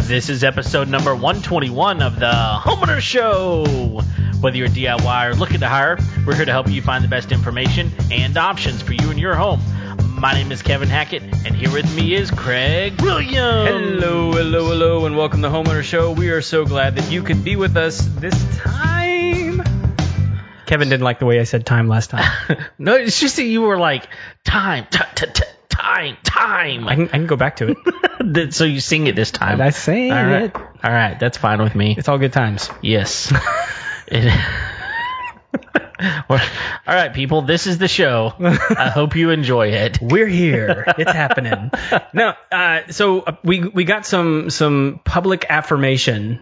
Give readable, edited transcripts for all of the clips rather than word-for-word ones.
This is episode number 121 of the Homeowner Show. Whether you're a DIY or looking to hire, we're here to help you find the best information and options for you and your home. My name is Kevin Hackett, and here with me is Craig Williams. Hello, and welcome to the Homeowner Show. We are so glad that you could be with us this time. Kevin didn't like the way I said time last time. No, it's just that you were like, time. I can go back to it. So you sing it this time. I sang it. All right, that's fine with me. It's all good times. Yes. All right, people, this is the show. I hope you enjoy it. We're here. It's happening. No, so we got some public affirmation.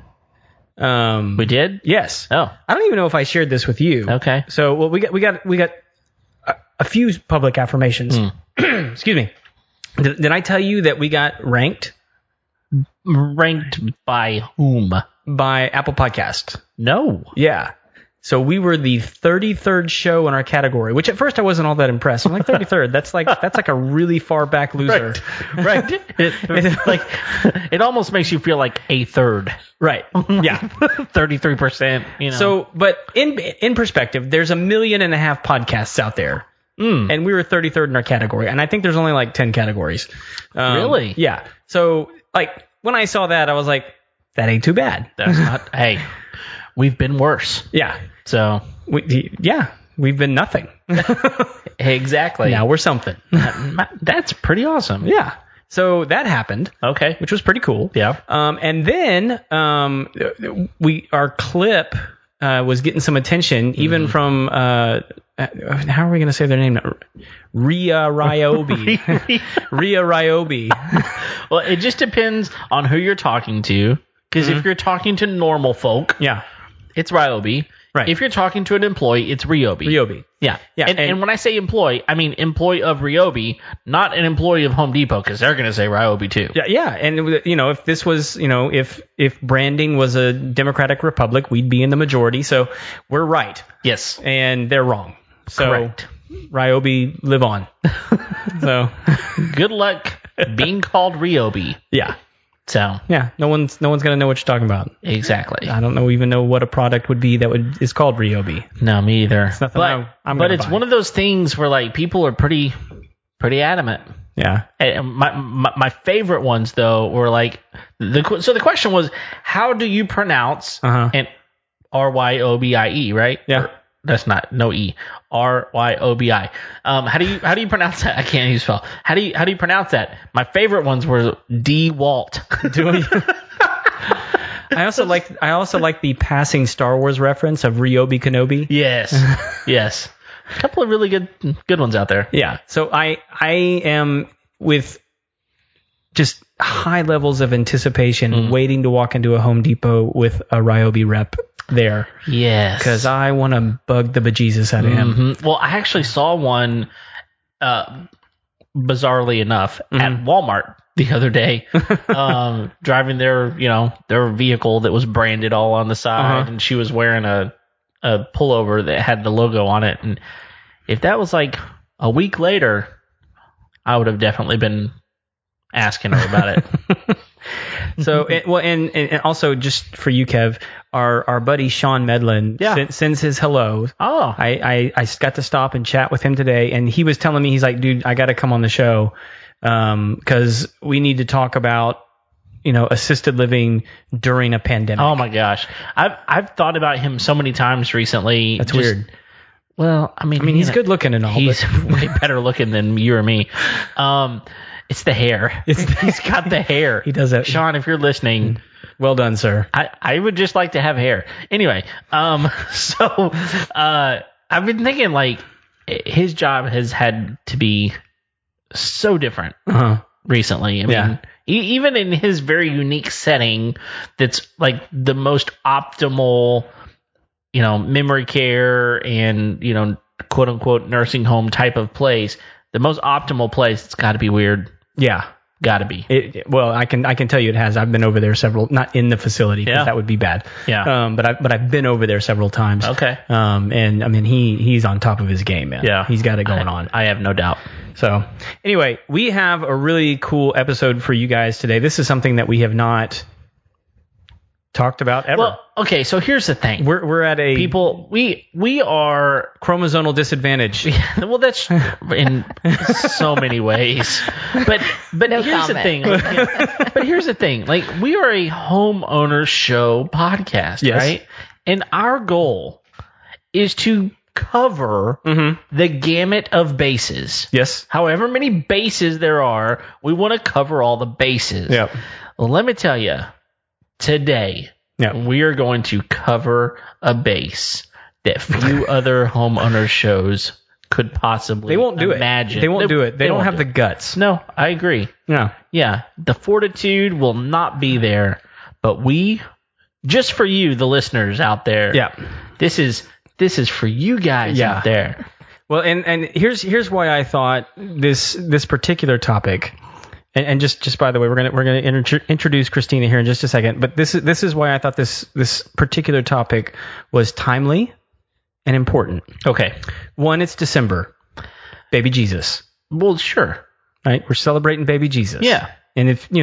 We did? Yes. Oh, I don't even know if I shared this with you. okay. So we got a few public affirmations. Excuse me. Did I tell you that we got ranked? Ranked by whom? By Apple Podcast. No. Yeah. So we were the 33rd show in our category, which at first I wasn't all that impressed. I'm like, 33rd. That's like a really far back loser. Right. It almost makes you feel like a third. Right. Yeah. 33%. You know. So, but in perspective, there's 1.5 million podcasts out there. And we were 33rd in our category. And I think there's only like 10 categories. Really? Yeah. So like when I saw that, I was like, that ain't too bad. That's not, hey, we've been worse. Yeah. So we've been nothing. Exactly. Now we're something. That's pretty awesome. Yeah. So that happened. Okay. Which was pretty cool. Yeah. And then our clip was getting some attention, even from how are we going to say their name now? Ria Ryobi. Ria Ryobi. Well, it just depends on who you're talking to. Because if you're talking to normal folk, yeah, it's Ryobi. Right. If you're talking to an employee, it's Ryobi. Ryobi. Yeah. Yeah. And when I say employee, I mean employee of Ryobi, not an employee of Home Depot, because they're going to say Ryobi too. Yeah. Yeah. And, if this was, if branding was a democratic republic, we'd be in the majority. So we're right. Yes. And they're wrong. So correct. Ryobi, live on. So good luck being called Ryobi. Yeah. So yeah, no one's gonna know what you're talking about. Exactly. I don't even know what a product would be that is called Ryobi. No, me either. It's nothing but it's one of those things where like people are pretty adamant. Yeah. And my favorite ones though were like so the question was, how do you pronounce an Ryobi, right? Yeah. That's not no E. Ryobi. How do you pronounce that? I can't even spell. How do you pronounce that? My favorite ones were D Walt. I also like the passing Star Wars reference of Ryobi Kenobi. Yes. Yes. A couple of really good ones out there. Yeah. So I am with just high levels of anticipation waiting to walk into a Home Depot with a Ryobi rep there. Yes. Because I want to bug the bejesus out of him. Well, I actually saw one, bizarrely enough, at Walmart the other day, driving their vehicle that was branded all on the side, and she was wearing a pullover that had the logo on it. And if that was like a week later, I would have definitely been asking her about it. So, and also just for you, Kev, our buddy Sean Medlin sends his hello. Oh, I got to stop and chat with him today, and he was telling me, he's like, dude, I got to come on the show because we need to talk about assisted living during a pandemic. Oh my gosh, I've thought about him so many times recently. That's weird. Well, I mean, he's good looking and all. He's way better looking than you or me. It's the hair. He's got the hair. He does that. Sean, if you're listening, well done, sir. I would just like to have hair. Anyway, so I've been thinking like his job has had to be so different recently. I mean, even in his very unique setting, that's like the most optimal, memory care and quote unquote nursing home type of place. The most optimal place. It's got to be weird. Yeah. Gotta be. Well, I can tell you it has. I've been over there several, not in the facility because that would be bad. Yeah. But I've been over there several times. Okay. And I mean he's on top of his game, man. Yeah. He's got it going on. I have no doubt. So anyway, we have a really cool episode for you guys today. This is something that we have not talked about ever. Well, okay, so here's the thing. We're at a people we are chromosomal disadvantage. well, that's in so many ways. But No here's the comment. thing. But here's the thing. Like, we are a homeowner show podcast, Yes. right? And our goal is to cover the gamut of bases. Yes. However many bases there are, we want to cover all the bases. Yeah. Well, let me tell you, today, we are going to cover a base that few other homeowner shows could possibly They won't do imagine. it. They won't do it. They don't won't have do the it. guts. No, I agree. No. Yeah, the fortitude will not be there, but we, just for you, the listeners out there, this is for you guys out there. Well, and here's why I thought this particular topic, and just by the way, we're gonna introduce Kristina here in just a second. But this is why I thought this particular topic was timely and important. Okay. One, it's December, baby Jesus. Well, sure. Right, we're celebrating baby Jesus. Yeah. And if you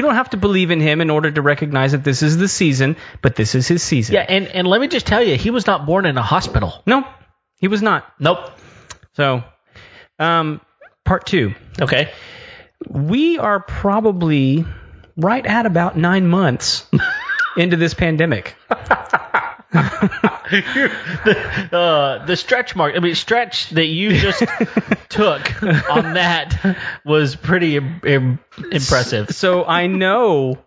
don't have to believe in him in order to recognize that this is the season, but this is his season. Yeah, and let me just tell you, he was not born in a hospital. No, he was not. Nope. So, part 2. Okay. We are probably right at about 9 months into this pandemic. The stretch stretch that you just took on that was pretty impressive. So I know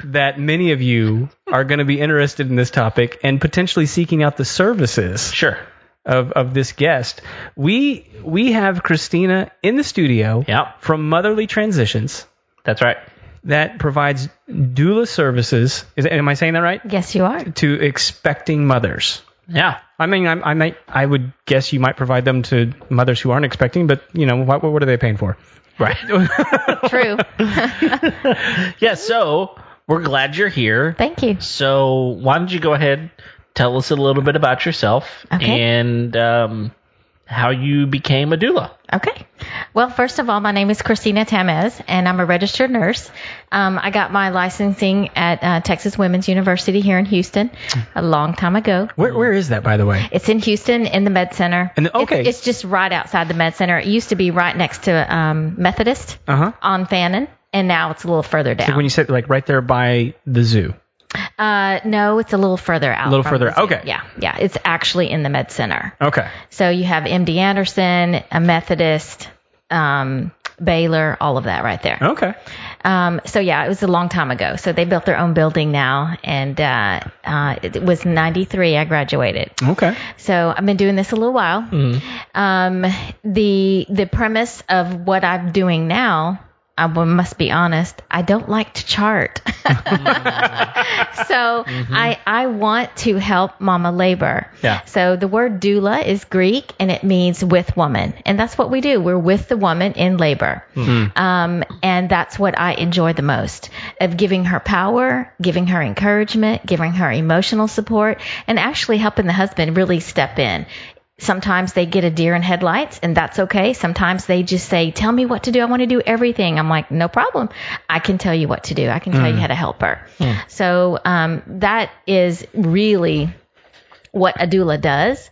that many of you are going to be interested in this topic and potentially seeking out the services Sure. of this guest. We have Kristina in the studio from Motherly Transitions. That's right. That provides doula services. Am I saying that right? Yes, you are. To expecting mothers. Yeah. I mean, I would guess you might provide them to mothers who aren't expecting, but what are they paying for? Right. True. Yeah, so we're glad you're here. Thank you. So why don't you go ahead, tell us a little bit about yourself and how you became a doula. Okay. Well, first of all, my name is Kristina Tamez, and I'm a registered nurse. I got my licensing at Texas Women's University here in Houston a long time ago. Where is that, by the way? It's in Houston in the Med Center. It's just right outside the Med Center. It used to be right next to Methodist on Fannin, and now it's a little further down. So when you said like right there by the zoo. No, it's a little further out. A little further. Okay. Yeah. It's actually in the Med Center. Okay. So you have MD Anderson, a Methodist, Baylor, all of that right there. Okay. So yeah, it was a long time ago. So they built their own building now, and it was 93 I graduated. Okay. So I've been doing this a little while. The premise of what I'm doing now, I must be honest, I don't like to chart. So I want to help mama labor. Yeah. So the word doula is Greek, and it means with woman. And that's what we do. We're with the woman in labor. And that's what I enjoy the most, of giving her power, giving her encouragement, giving her emotional support, and actually helping the husband really step in. Sometimes they get a deer in headlights, and that's okay. Sometimes they just say, tell me what to do. I want to do everything. I'm like, no problem. I can tell you what to do. I can tell you how to help her. So that is really what a doula does.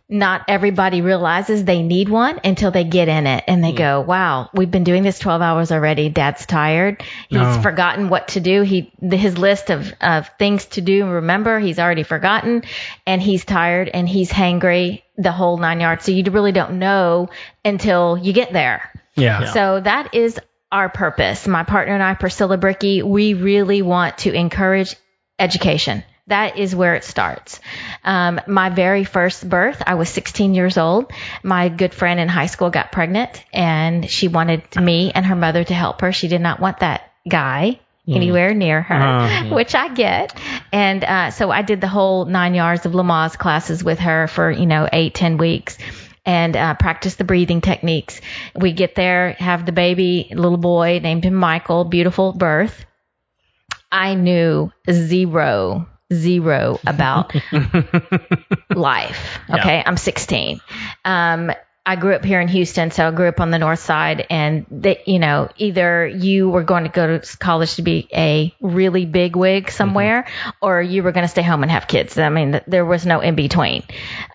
Not everybody realizes they need one until they get in it and they go, wow, we've been doing this 12 hours already. Dad's tired. He's forgotten what to do. His list of things to do and remember, he's already forgotten, and he's tired and he's hangry, the whole 9 yards. So you really don't know until you get there. Yeah. So that is our purpose. My partner and I, Priscilla Bricky, we really want to encourage education. That is where it starts. My very first birth, I was 16 years old. My good friend in high school got pregnant, and she wanted me and her mother to help her. She did not want that guy anywhere near her, which I get. And so I did the whole 9 yards of Lamaze classes with her for, 8-10 weeks. and practice the breathing techniques. We get there, have the baby, little boy, named him Michael, beautiful birth. I knew zero about life. Okay. Yeah. I'm 16. I grew up here in Houston, so I grew up on the north side, and either you were going to go to college to be a really big wig somewhere, or you were going to stay home and have kids. I mean, there was no in between.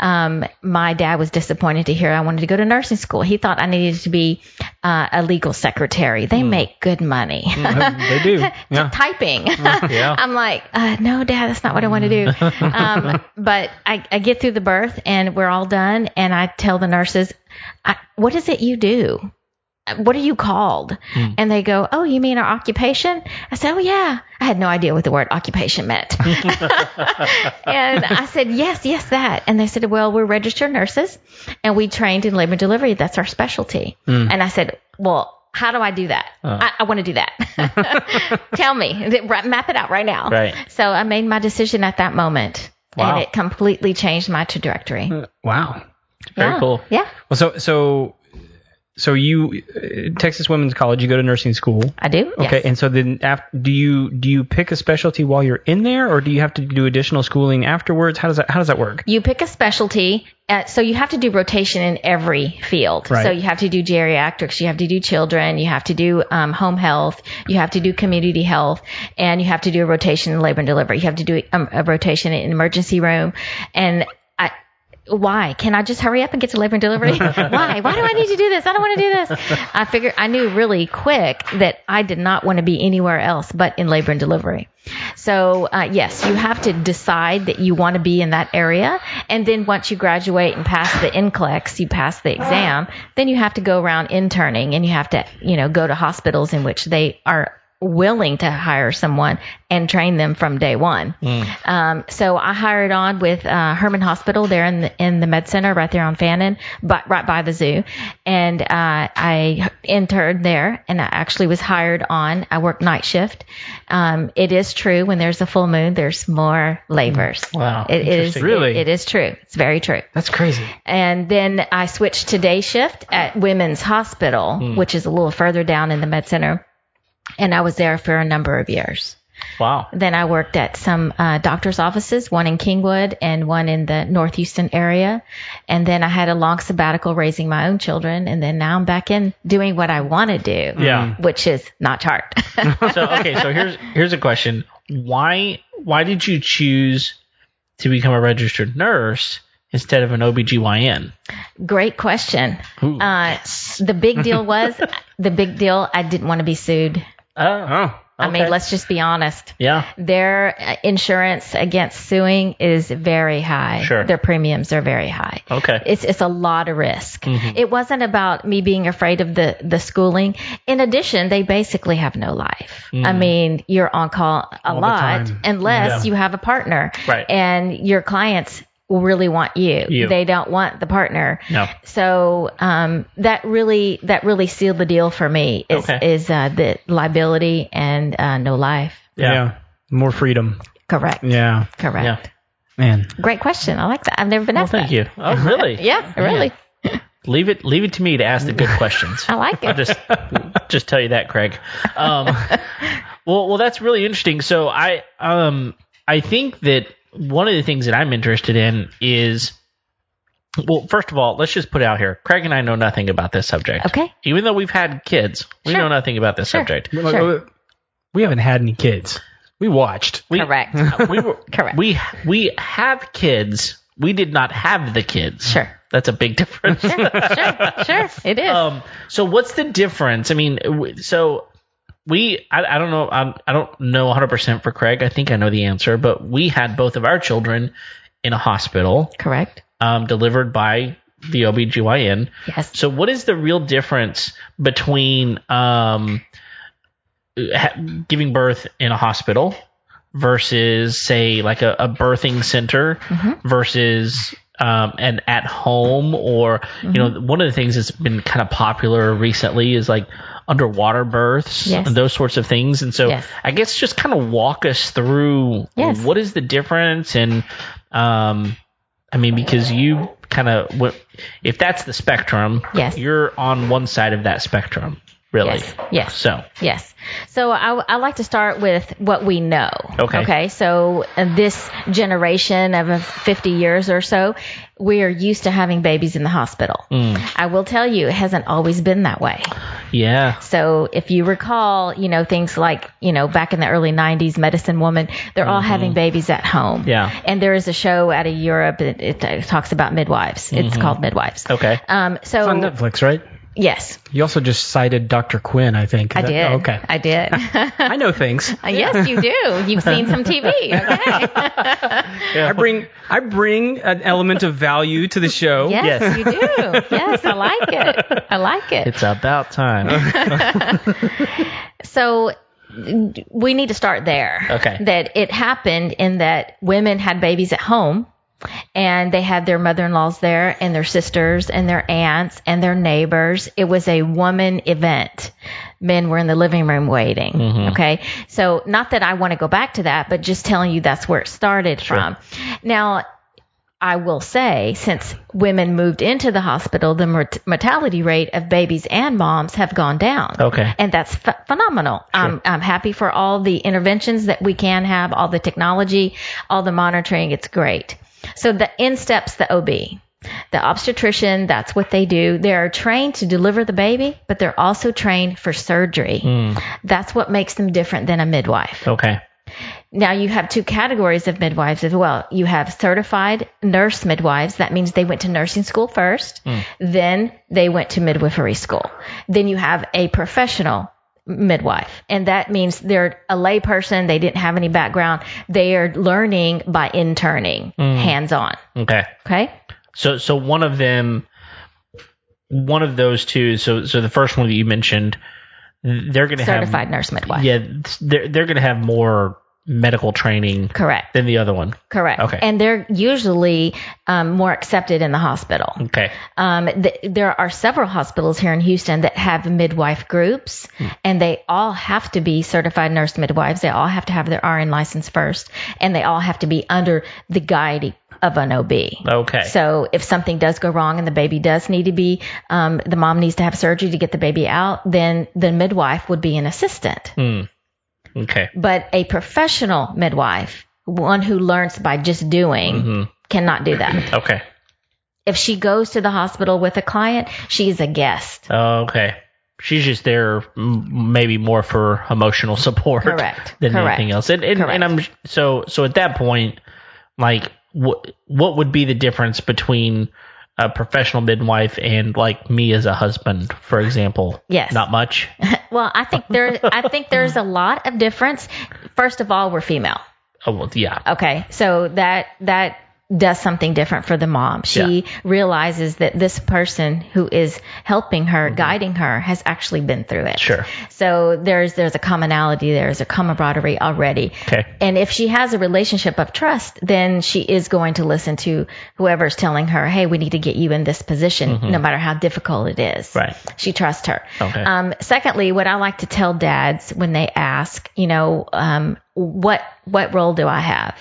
My dad was disappointed to hear I wanted to go to nursing school. He thought I needed to be a legal secretary. They make good money. They do. Yeah. Typing. Yeah. I'm like, no, Dad, that's not what I want to do. But I get through the birth, and we're all done, and I tell the nurses, what is it you do? What are you called? And they go, oh, you mean our occupation? I said, oh, yeah. I had no idea what the word occupation meant. And I said, yes, that. And they said, well, we're registered nurses, and we trained in labor and delivery. That's our specialty. And I said, well, how do I do that? I want to do that. Tell me. Map it out right now. Right. So I made my decision at that moment. Wow. And it completely changed my trajectory. Wow. Very cool. Yeah. Well, so you Texas Women's College, you go to nursing school. I do. Okay. Yes. And so then do you pick a specialty while you're in there, or do you have to do additional schooling afterwards? How does that work? You pick a specialty. So you have to do rotation in every field. Right. So you have to do geriatrics, you have to do children, you have to do home health, you have to do community health, and you have to do a rotation in labor and delivery. You have to do a rotation in emergency room. And why? Can I just hurry up and get to labor and delivery? Why? Why do I need to do this? I don't want to do this. I knew really quick that I did not want to be anywhere else but in labor and delivery. So, yes, you have to decide that you want to be in that area. And then once you graduate and pass the NCLEX, you pass the exam, then you have to go around interning, and you have to, go to hospitals in which they are willing to hire someone and train them from day one. So I hired on with Herman Hospital there in the med center right there on Fannin, but right by the zoo. And I interned there, and I actually was hired on. I worked night shift. It is true, when there's a full moon, there's more labors. Wow. It is really. It is true. It's very true. That's crazy. And then I switched to day shift at Women's Hospital, which is a little further down in the med center. And I was there for a number of years. Wow. Then I worked at some doctor's offices, one in Kingwood and one in the North Houston area. And then I had a long sabbatical raising my own children. And then now I'm back in doing what I want to do, which is not chart. So here's a question. Why did you choose to become a registered nurse instead of an OBGYN? Great question. The big deal, I didn't want to be sued. Oh. I mean, let's just be honest. Yeah. Their insurance against suing is very high. Sure. Their premiums are very high. Okay. It's a lot of risk. It wasn't about me being afraid of the schooling. In addition, they basically have no life. I mean, you're on call a lot unless you have a partner. Right. And your clients really want you. They don't want the partner. No. So that really sealed the deal for me is the liability and no life. Yeah. More freedom. Correct. Yeah. Correct. Yeah. Man. Great question. I like that. I've never been asked Thank that. you. Oh, really? Yeah, really. Leave it to me to ask the good questions. I like it. I'll just tell you that, Craig. Well, that's really interesting. So I think that one of the things that I'm interested in is, well, first of all, let's just put it out here. Craig and I know nothing about this subject. Okay. Even though we've had kids, we know nothing about this subject. Sure. We haven't had any kids. We watched. Correct. Correct. We have kids. We did not have the kids. Sure. That's a big difference. Sure. It is. So what's the difference? I mean, I don't know. I don't know 100% for Craig. I think I know the answer, but we had both of our children in a hospital. Correct. Delivered by the OBGYN. Yes. So what is the real difference between giving birth in a hospital versus, say, like a birthing center versus an at home, or one of the things that's been kind of popular recently is like underwater births and those sorts of things. And so I guess just kind of walk us through what is the difference. And I mean, because you kind of, if that's the spectrum, Yes. you're on one side of that spectrum, really. Yes. So. Yes. So I like to start with what we know. Okay. So this generation of 50 years or so, we are used to having babies in the hospital. I will tell you, it hasn't always been that way. Yeah. So if you recall, things like, back in the early 90s, Medicine Woman, they're all having babies at home. Yeah. And there is a show out of Europe that it talks about midwives. It's called Midwives. Okay. So It's on Netflix, right? Yes. You also just cited Dr. Quinn, I think. I did. Okay. I did. I know things. Yes, you do. You've seen some TV. Okay. I bring an element of value to the show. Yes, you do. Yes, I like it. It's about time. So we need to start there. Okay. That it happened in that women had babies at home. And they had their mother-in-laws there and their sisters and their aunts and their neighbors. It was a woman event. Men were in the living room waiting. Okay. So not that I want to go back to that, but just telling you that's where it started from. Now, I will say, since women moved into the hospital, the mortality rate of babies and moms have gone down. Okay. And that's phenomenal. Sure. I'm happy for all the interventions that we can have, all the technology, all the monitoring. It's great. So in steps the OB. The obstetrician, that's what they do. They're trained to deliver the baby, but they're also trained for surgery. That's what makes them different than a midwife. Okay. Now you have two categories of midwives as well. You have certified nurse midwives. That means they went to nursing school first. Then they went to midwifery school. Then you have a professional midwife, and that means they're a lay person. They didn't have any background. They are learning by interning, hands-on. Okay. So one of those two. So the first one that you mentioned, they're going to have certified nurse midwife. Yeah, they're going to have more medical training. Correct. Than the other one. Correct. Okay. And they're usually more accepted in the hospital. Okay. There are several hospitals here in Houston that have midwife groups, and they all have to be certified nurse midwives. They all have to have their RN license first, and they all have to be under the guide of an OB. Okay. So if something does go wrong and the baby does need to be, the mom needs to have surgery to get the baby out, then the midwife would be an assistant. Okay. But a professional midwife, one who learns by just doing, cannot do that. Okay. If she goes to the hospital with a client, she's a guest. Okay. She's just there maybe more for emotional support. Correct. Than anything else. And I'm so at that point, like what would be the difference between a professional midwife and like me as a husband, for example? Yes. Not much. Well, I think there's a lot of difference. First of all, we're female. Oh, well, yeah. Okay. So that does something different for the mom. She realizes that this person who is helping her, guiding her, has actually been through it. Sure. So there's a commonality, there's a camaraderie already. Okay. And if she has a relationship of trust, then she is going to listen to whoever's telling her, hey, we need to get you in this position, no matter how difficult it is. Right. She trusts her. Okay. Secondly, what I like to tell dads when they ask, what role do I have?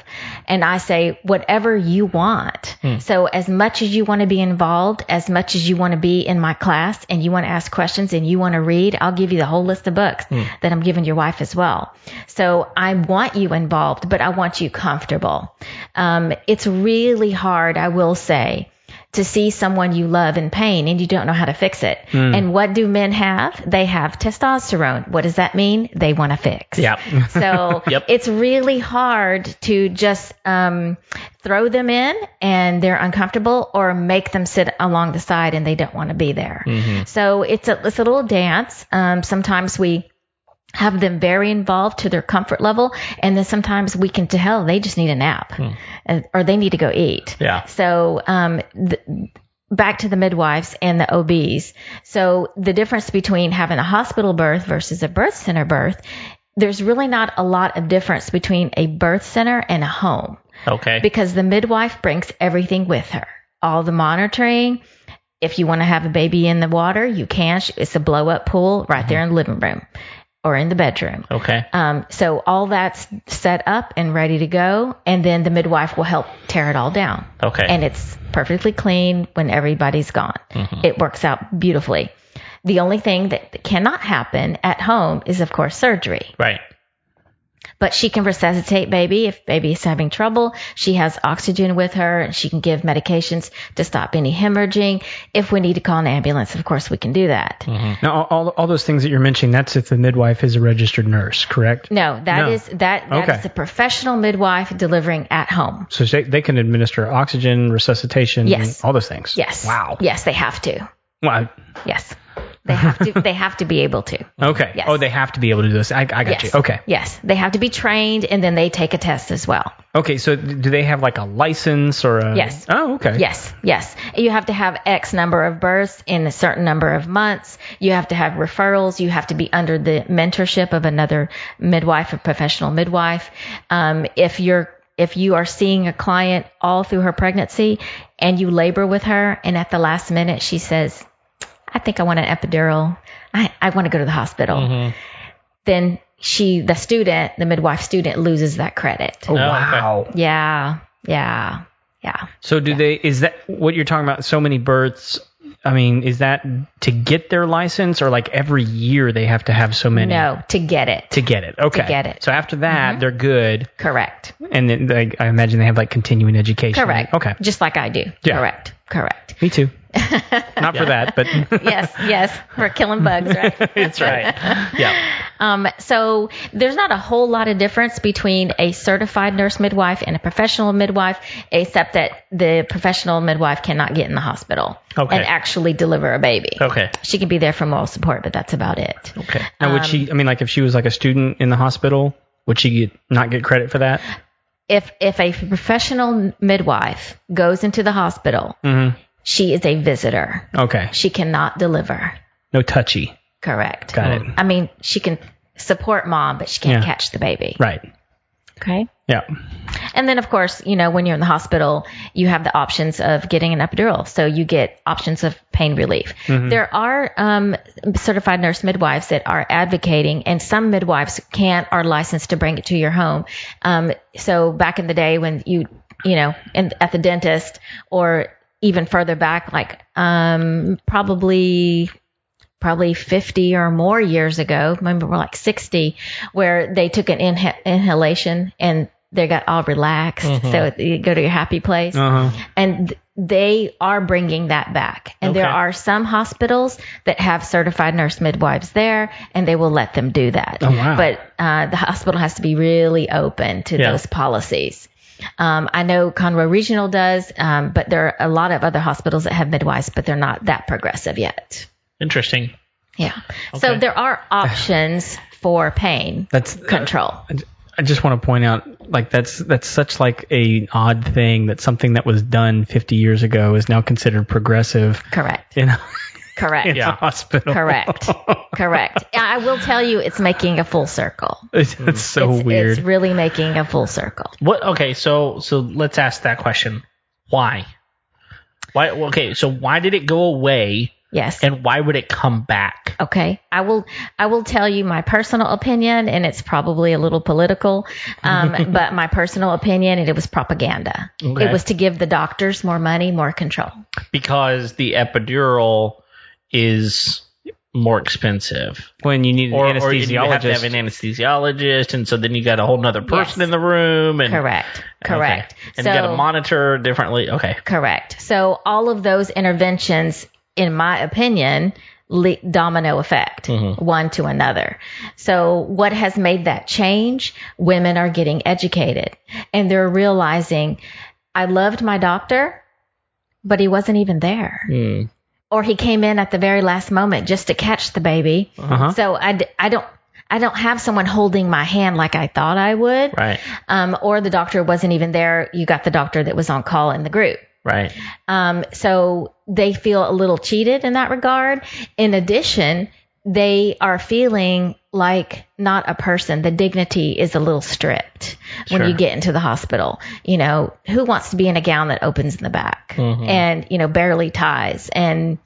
And I say, whatever you want. So as much as you want to be involved, as much as you want to be in my class and you want to ask questions and you want to read, I'll give you the whole list of books that I'm giving your wife as well. So I want you involved, but I want you comfortable. It's really hard, I will say, to see someone you love in pain and you don't know how to fix it. And what do men have? They have testosterone. What does that mean? They want to fix. Yep. So it's really hard to just throw them in and they're uncomfortable, or make them sit along the side and they don't want to be there. So it's a little dance. Sometimes we have them very involved to their comfort level, and then sometimes we can tell they just need a nap or they need to go eat. Yeah. So back to the midwives and the OBs. So the difference between having a hospital birth versus a birth center birth, there's really not a lot of difference between a birth center and a home. Okay. Because the midwife brings everything with her. All the monitoring. If you want to have a baby in the water, you can. It's a blow-up pool right there in the living room. or in the bedroom. Okay. So all that's set up and ready to go, and then the midwife will help tear it all down. Okay. And it's perfectly clean when everybody's gone. Mm-hmm. It works out beautifully. The only thing that cannot happen at home is, of course, surgery. Right. But she can resuscitate baby if baby is having trouble. She has oxygen with her, and she can give medications to stop any hemorrhaging. If we need to call an ambulance, of course, we can do that. Mm-hmm. Now, all those things that you're mentioning, that's if the midwife is a registered nurse, correct? No, that is a professional midwife delivering at home. So they can administer oxygen, resuscitation, Yes. all those things. Yes. Wow. Yes, they have to. Wow. Yes. They have to. They have to be able to. Okay. Yes. Oh, they have to be able to do this. I got Yes. you. Okay. Yes, they have to be trained, and then they take a test as well. Okay. So do they have like a license or a? Yes. Oh, okay. Yes. You have to have X number of births in a certain number of months. You have to have referrals. You have to be under the mentorship of another midwife, a professional midwife. If you are seeing a client all through her pregnancy and you labor with her, and at the last minute she says, I think I want an epidural. I want to go to the hospital. Mm-hmm. Then the midwife student loses that credit. Oh, wow. Okay. Yeah. So is that what you're talking about? So many births. I mean, is that to get their license, or like every year they have to have so many? No, to get it. To get it. Okay. To get it. So after that, they're good. Correct. And then I imagine they have like continuing education. Correct. Okay. Just like I do. Yeah. Correct. Me too. Not for that, but Yes. For killing bugs, right? That's right. Yeah. So there's not a whole lot of difference between a certified nurse midwife and a professional midwife, except that the professional midwife cannot get in the hospital Okay. and actually deliver a baby. Okay. She can be there for moral support, but that's about it. Okay. now would she? I mean, like if she was like a student in the hospital, would she not get credit for that? If a professional midwife goes into the hospital, she is a visitor. Okay. She cannot deliver. No touchy. Correct. Got it. I mean, she can support mom, but she can't catch the baby. Right. Okay. Yeah. And then, of course, when you're in the hospital, you have the options of getting an epidural. So you get options of pain relief. There are certified nurse midwives that are advocating, and some midwives are licensed to bring it to your home. So back in the day when at the dentist, or even further back, like probably 50 or more years ago, maybe more like 60, where they took an inhalation and they got all relaxed. So you go to your happy place. And they are bringing that back. And there are some hospitals that have certified nurse midwives there, and they will let them do that. Oh, wow. But the hospital has to be really open to those policies. I know Conroe Regional does, but there are a lot of other hospitals that have midwives, but they're not that progressive yet. Interesting. Yeah. So there are options for pain control. I just want to point out, like that's such like a odd thing that something that was done 50 years ago is now considered progressive. Correct. Correct. In a hospital. Correct. I will tell you, it's making a full circle. It's so weird. It's really making a full circle. What? Okay. So let's ask that question. Why? Okay. So why did it go away? Yes. And why would it come back? Okay. I will tell you my personal opinion, and it's probably a little political, but my personal opinion, and it was propaganda. Okay. It was to give the doctors more money, more control. Because the epidural is more expensive. When you need an anesthesiologist. Or you have to have an anesthesiologist, and so then you got a whole nother person in the room. And, Correct. Okay. And you got to monitor differently. Okay. Correct. So all of those interventions, in my opinion, domino effect, one to another. So what has made that change? Women are getting educated, and they're realizing, I loved my doctor, but he wasn't even there. Or he came in at the very last moment just to catch the baby. So I don't have someone holding my hand like I thought I would. Right. Or the doctor wasn't even there. You got the doctor that was on call in the group. Right. So they feel a little cheated in that regard. In addition, they are feeling like not a person. The dignity is a little stripped when you get into the hospital. Who wants to be in a gown that opens in the back and, barely ties, and,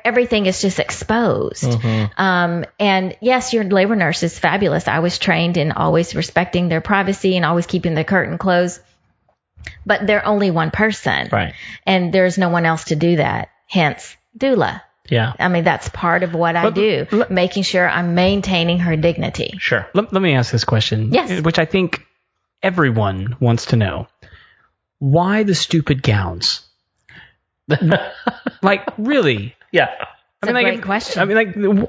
everything is just exposed. And yes, your labor nurse is fabulous. I was trained in always respecting their privacy and always keeping the curtain closed. But they're only one person. Right. And there's no one else to do that. Hence, doula. Yeah. I mean, that's part of what I do, making sure I'm maintaining her dignity. Sure. Let me ask this question. Yes. Which I think everyone wants to know. Why the stupid gowns? Like, really? Yeah. It's a great question. I mean,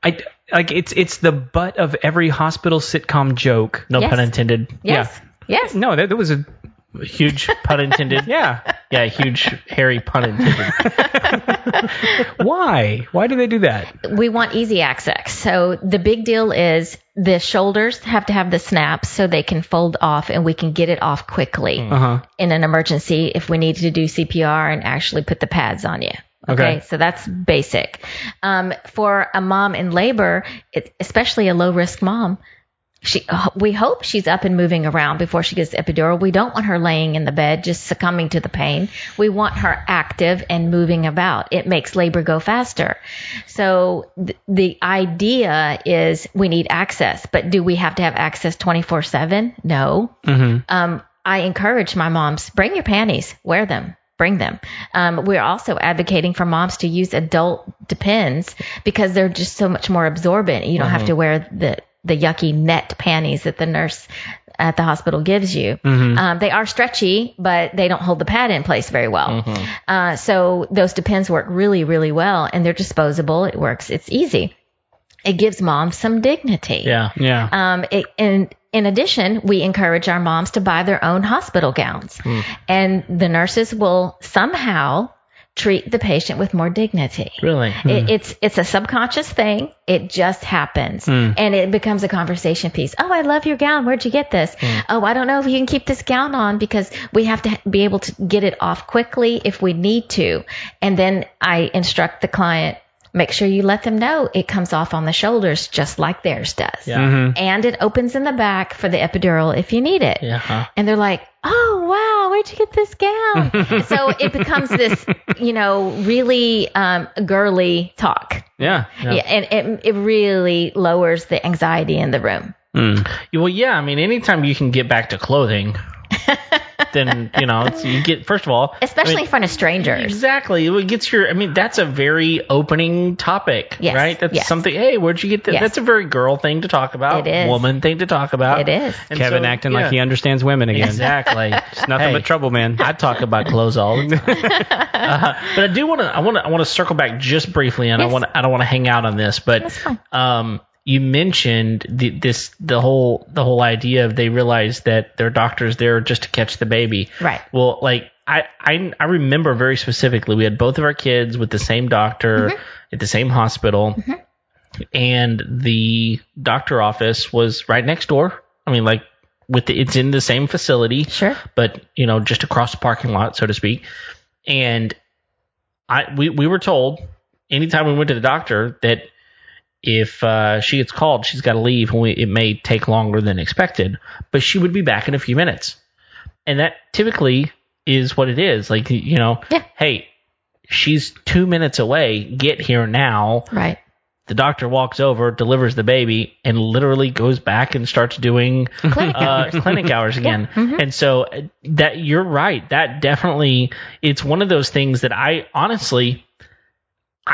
it's the butt of every hospital sitcom joke. No pun intended. Yes. Yeah. Yes. No, there was a huge pun intended. Yeah. Yeah, huge hairy pun intended. Why? Why do they do that? We want easy access. So the big deal is the shoulders have to have the snaps so they can fold off and we can get it off quickly in an emergency if we need to do CPR and actually put the pads on you. Okay. So that's basic. For a mom in labor, especially a low risk mom, we hope she's up and moving around before she gets the epidural. We don't want her laying in the bed just succumbing to the pain. We want her active and moving about. It makes labor go faster. So the idea is we need access, but do we have to have access 24/7? No. I encourage my moms, bring your panties, wear them. Bring them. We're also advocating for moms to use adult Depends because they're just so much more absorbent. You don't have to wear the yucky net panties that the nurse at the hospital gives you. They are stretchy, but they don't hold the pad in place very well. So those Depends work really, really well, and they're disposable. It works. It's easy. It gives moms some dignity. Yeah. In addition, we encourage our moms to buy their own hospital gowns, and the nurses will somehow treat the patient with more dignity. Really? It's a subconscious thing. It just happens. And it becomes a conversation piece. Oh, I love your gown. Where'd you get this? Oh, I don't know if you can keep this gown on because we have to be able to get it off quickly if we need to. And then I instruct the client, make sure you let them know it comes off on the shoulders just like theirs does. And it opens in the back for the epidural if you need it. And they're like, oh, wow, where'd you get this gown? So it becomes this, really girly talk. Yeah. And it really lowers the anxiety in the room. Well, yeah. I mean, anytime you can get back to clothing, then, you get, first of all. Especially in front of strangers. Exactly. It gets that's a very opening topic, right? That's something, hey, where'd you get that? That's a very girl thing to talk about. It is. Woman thing to talk about. It is. And Kevin acting like he understands women again. Exactly. It's nothing but trouble, man. I talk about clothes all the time. But I do want to circle back just briefly, and I don't want to hang out on this, but that's fine. You mentioned the whole idea of they realize that their doctor's there just to catch the baby. Right. Well, like I remember very specifically, we had both of our kids with the same doctor at the same hospital, and the doctor office was right next door. I mean, like it's in the same facility, sure, but just across the parking lot, so to speak. And we were told anytime we went to the doctor that if she gets called, she's got to leave. It may take longer than expected, but she would be back in a few minutes. And that typically is what it is. Like, hey, she's 2 minutes away. Get here now. Right. The doctor walks over, delivers the baby, and literally goes back and starts doing clinic hours again. And so that you're right. That definitely, it's one of those things that I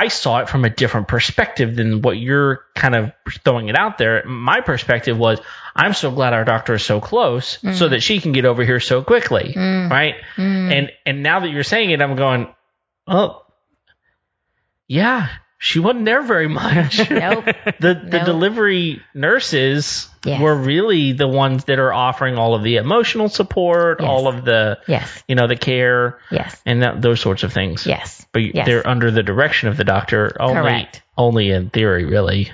saw it from a different perspective than what you're kind of throwing it out there. My perspective was, I'm so glad our doctor is so close so that she can get over here so quickly. Right. And now that you're saying it, I'm going, oh, yeah, she wasn't there very much. Nope. The delivery nurses were really the ones that are offering all of the emotional support, all of the, the care, and those sorts of things. Yes. But they're under the direction of the doctor only in theory, really.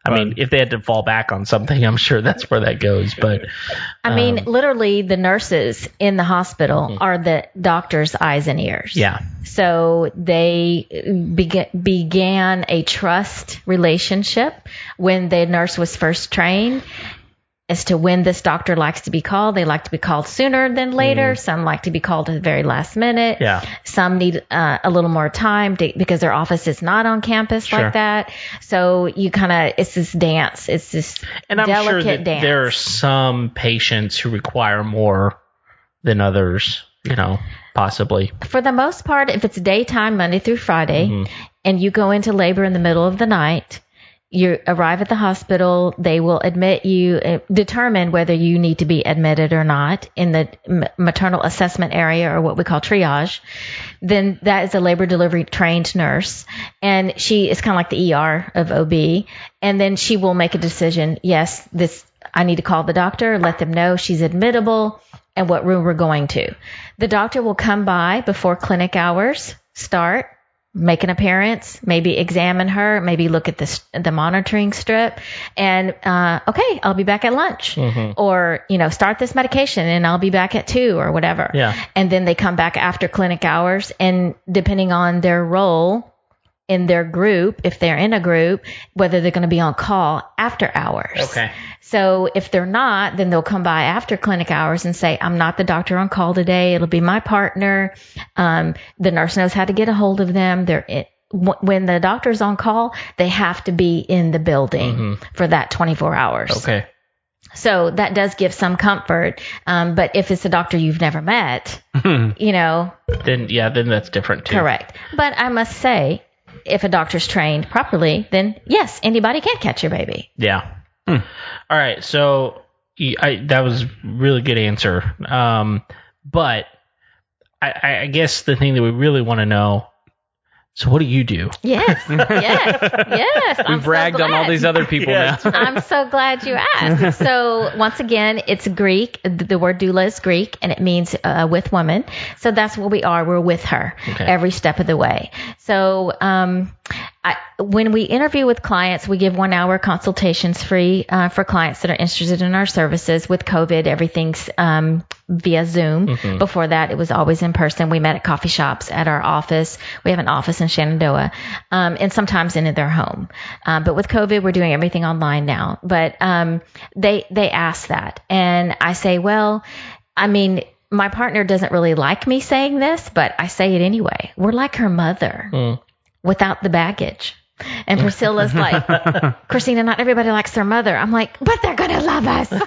I mean, if they had to fall back on something, I'm sure that's where that goes. But I mean, literally, the nurses in the hospital are the doctor's eyes and ears. Yeah. So they began a trust relationship when the nurse was first trained. as to when this doctor likes to be called. They like to be called sooner than later. Some like to be called at the very last minute. Yeah. Some need a little more time because their office is not on campus like that. So you it's this dance. It's this and I'm delicate sure that dance. there are some patients who require more than others, possibly. For the most part, if it's daytime, Monday through Friday, and you go into labor in the middle of the night, you arrive at the hospital, they will admit you, determine whether you need to be admitted or not in the maternal assessment area, or what we call triage. Then that is a labor delivery trained nurse, and she is kind of like the ER of OB. And then she will make a decision. Yes, I need to call the doctor, let them know she's admittable and what room we're going to. The doctor will come by before clinic hours start, make an appearance, maybe examine her, maybe look at the monitoring strip, and okay, I'll be back at lunch, or start this medication and I'll be back at 2 or whatever. Yeah. And then they come back after clinic hours, and depending on their role in their group, if they're in a group, whether they're going to be on call after hours. Okay. So if they're not, then they'll come by after clinic hours and say, I'm not the doctor on call today. It'll be my partner. The nurse knows how to get a hold of them. When the doctor's on call, they have to be in the building for that 24 hours. Okay. So that does give some comfort. But if it's a doctor you've never met, then that's different too. Correct. But I must say, if a doctor's trained properly, then yes, anybody can catch your baby. Yeah. All right. So that was a really good answer. But I guess the thing that we really want to know, so what do you do? Yes. We've bragged on all these other people now. I'm so glad you asked. So once again, it's Greek. The word doula is Greek, and it means with woman. So that's what we are. We're with her every step of the way. So when we interview with clients, we give 1 hour consultations free for clients that are interested in our services. With COVID, everything's via Zoom. Before that, it was always in person. We met at coffee shops, at our office. We have an office in Shenandoah, and sometimes in their home. But with COVID, we're doing everything online now. But they ask that, and I say, well, I mean, my partner doesn't really like me saying this, but I say it anyway. We're like her mother without the baggage. And Priscilla's like, Kristina, not everybody likes their mother. I'm like, but they're going to love us. It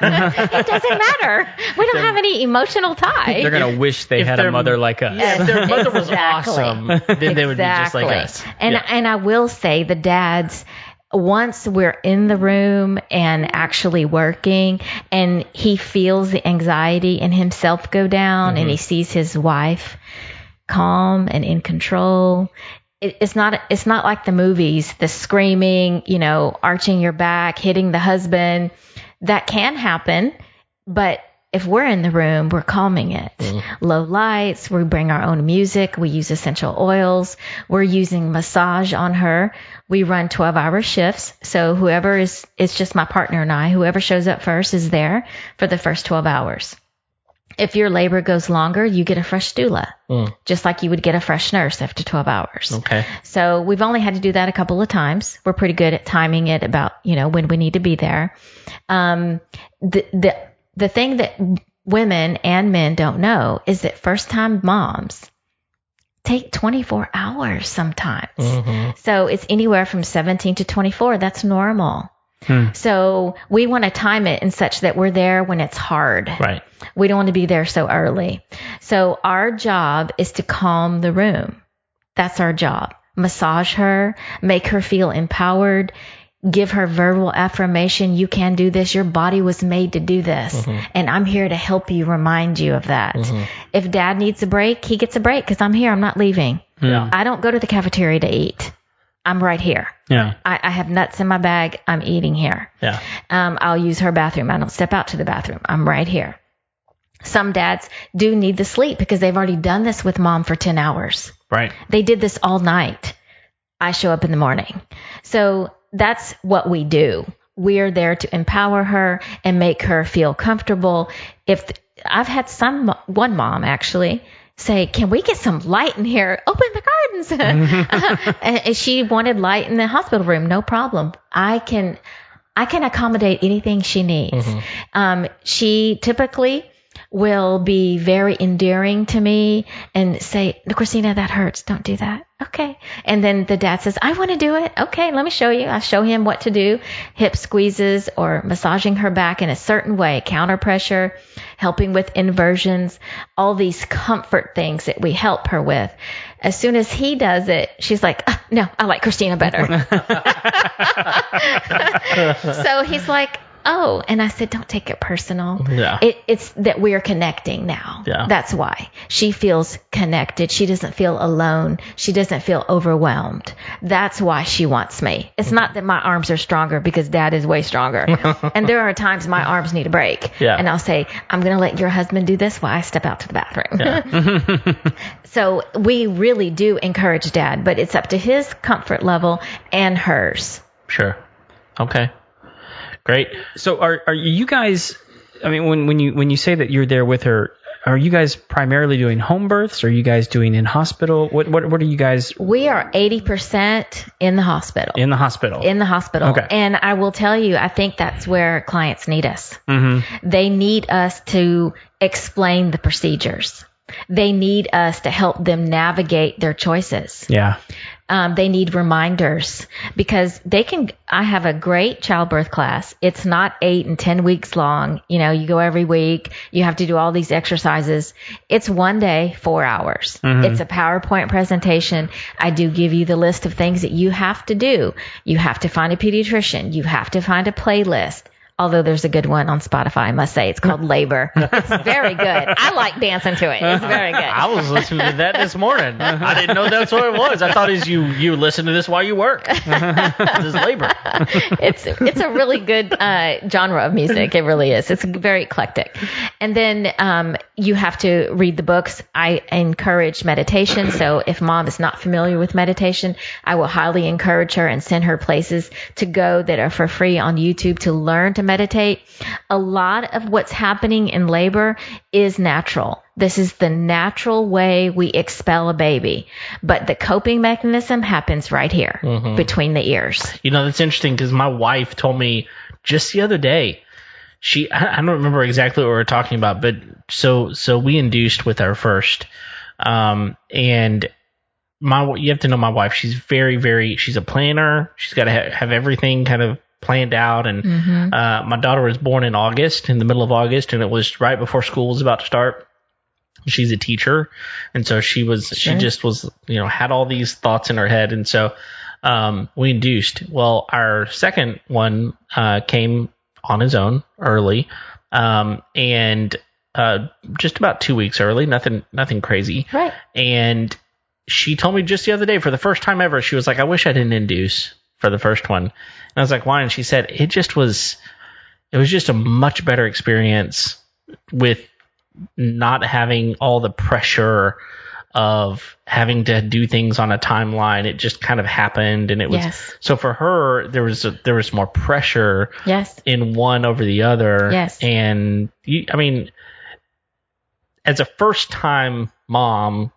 doesn't matter. We don't have any emotional tie. They're going to wish they had a mother like us. Yeah, if their mother was awesome, then they would be just like us. And I will say the dads, once we're in the room and actually working, and he feels the anxiety in himself go down, and he sees his wife calm and in control, it's not like the movies, the screaming, arching your back, hitting the husband. That can happen, but if we're in the room, we're calming it. Low lights, we bring our own music, we use essential oils, we're using massage on her. We run 12-hour shifts, so whoever it's just my partner and I, whoever shows up first is there for the first 12 hours. If your labor goes longer, you get a fresh doula, just like you would get a fresh nurse after 12 hours. Okay. So we've only had to do that a couple of times. We're pretty good at timing it about, when we need to be there. The thing that women and men don't know is that first-time moms take 24 hours sometimes. So it's anywhere from 17 to 24. That's normal. So we want to time it in such that we're there when it's hard. Right. We don't want to be there so early. So our job is to calm the room. That's our job. Massage her, make her feel empowered, give her verbal affirmation. You can do this. Your body was made to do this. And I'm here to help you, remind you of that. If dad needs a break, he gets a break because I'm here. I'm not leaving. Yeah. I don't go to the cafeteria to eat. I'm right here. Yeah. I have nuts in my bag. I'm eating here. Yeah. I'll use her bathroom. I don't step out to the bathroom. I'm right here. Some dads do need the sleep because they've already done this with mom for 10 hours. Right. They did this all night. I show up in the morning. So that's what we do. We're there to empower her and make her feel comfortable. I've had one mom actually say, can we get some light in here? Open the curtains. And she wanted light in the hospital room. No problem. I can I can accommodate anything she needs. She typically will be very endearing to me and say, Kristina, that hurts. Don't do that. Okay. And then the dad says, I want to do it. Okay, let me show you. I show him what to do. Hip squeezes or massaging her back in a certain way, counter pressure, helping with inversions, all these comfort things that we help her with. As soon as he does it, she's like, no, I like Kristina better. So he's like, oh, and I said, don't take it personal. Yeah. It's that we're connecting now. Yeah. That's why. She feels connected. She doesn't feel alone. She doesn't feel overwhelmed. That's why she wants me. It's not that my arms are stronger because dad is way stronger. And there are times my arms need a break. Yeah. And I'll say, I'm going to let your husband do this while I step out to the bathroom. Yeah. So we really do encourage dad, but it's up to his comfort level and hers. Sure. Okay. Great. So are you guys, I mean, when you say that you're there with her, are you guys primarily doing home births? Or are you guys doing in hospital? What are you guys? We are 80% in the hospital. In the hospital. In the hospital. Okay. And I will tell you, I think that's where clients need us. Mm-hmm. They need us to explain the procedures. They need us to help them navigate their choices. Yeah. They need reminders because I have a great childbirth class. It's not 8 and 10 weeks long. You know, you go every week. You have to do all these exercises. It's one day, 4 hours. Mm-hmm. It's a PowerPoint presentation. I do give you the list of things that you have to do. You have to find a pediatrician. You have to find a playlist. Although there's a good one on Spotify, I must say. It's called Labor. It's very good. I like dancing to it. It's very good. I was listening to that this morning. I didn't know that's what it was. I thought you listen to this while you work. This is labor. It's a really good genre of music. It really is. It's very eclectic. And then you have to read the books. I encourage meditation. So if mom is not familiar with meditation, I will highly encourage her and send her places to go that are for free on YouTube to learn to meditate. A lot of what's happening in labor is natural. This is the natural way we expel a baby. But the coping mechanism happens right here between the ears. You know, that's interesting because my wife told me just the other day, I don't remember exactly what we were talking about, but so we induced with our first. And you have to know my wife. She's she's a planner. She's got to have everything kind of planned out. And my daughter was born in the middle of August, and it was right before school was about to start. She's a teacher, and so she just was, had all these thoughts in her head. And so we induced. Well, our second one came on his own early, and just about 2 weeks early, nothing crazy. Right. And she told me just the other day, for the first time ever, she was like, I wish I didn't induce for the first one. And I was like, why? And she said, it was just a much better experience with not having all the pressure of having to do things on a timeline. It just kind of happened. And it was, so for her, there was more pressure in one over the other. Yes. And as a first time mom,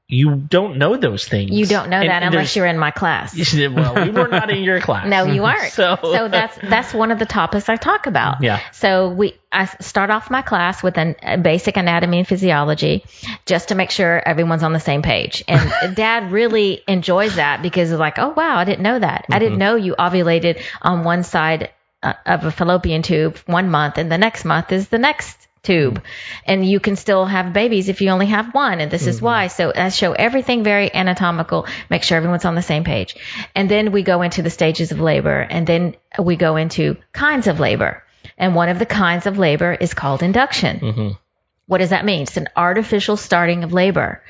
you don't know those things. You don't know that unless you're in my class. Well, we were not in your class. No, you aren't. So that's one of the topics I talk about. Yeah. So I start off my class with a basic anatomy and physiology just to make sure everyone's on the same page. And Dad really enjoys that because it's like, oh, wow, I didn't know that. I didn't know you ovulated on one side of a fallopian tube 1 month and the next month is the next tube, and you can still have babies if you only have one, and this is why. So I show everything very anatomical, make sure everyone's on the same page, and then we go into the stages of labor, and then we go into kinds of labor, and one of the kinds of labor is called induction. What does that mean? It's an artificial starting of labor.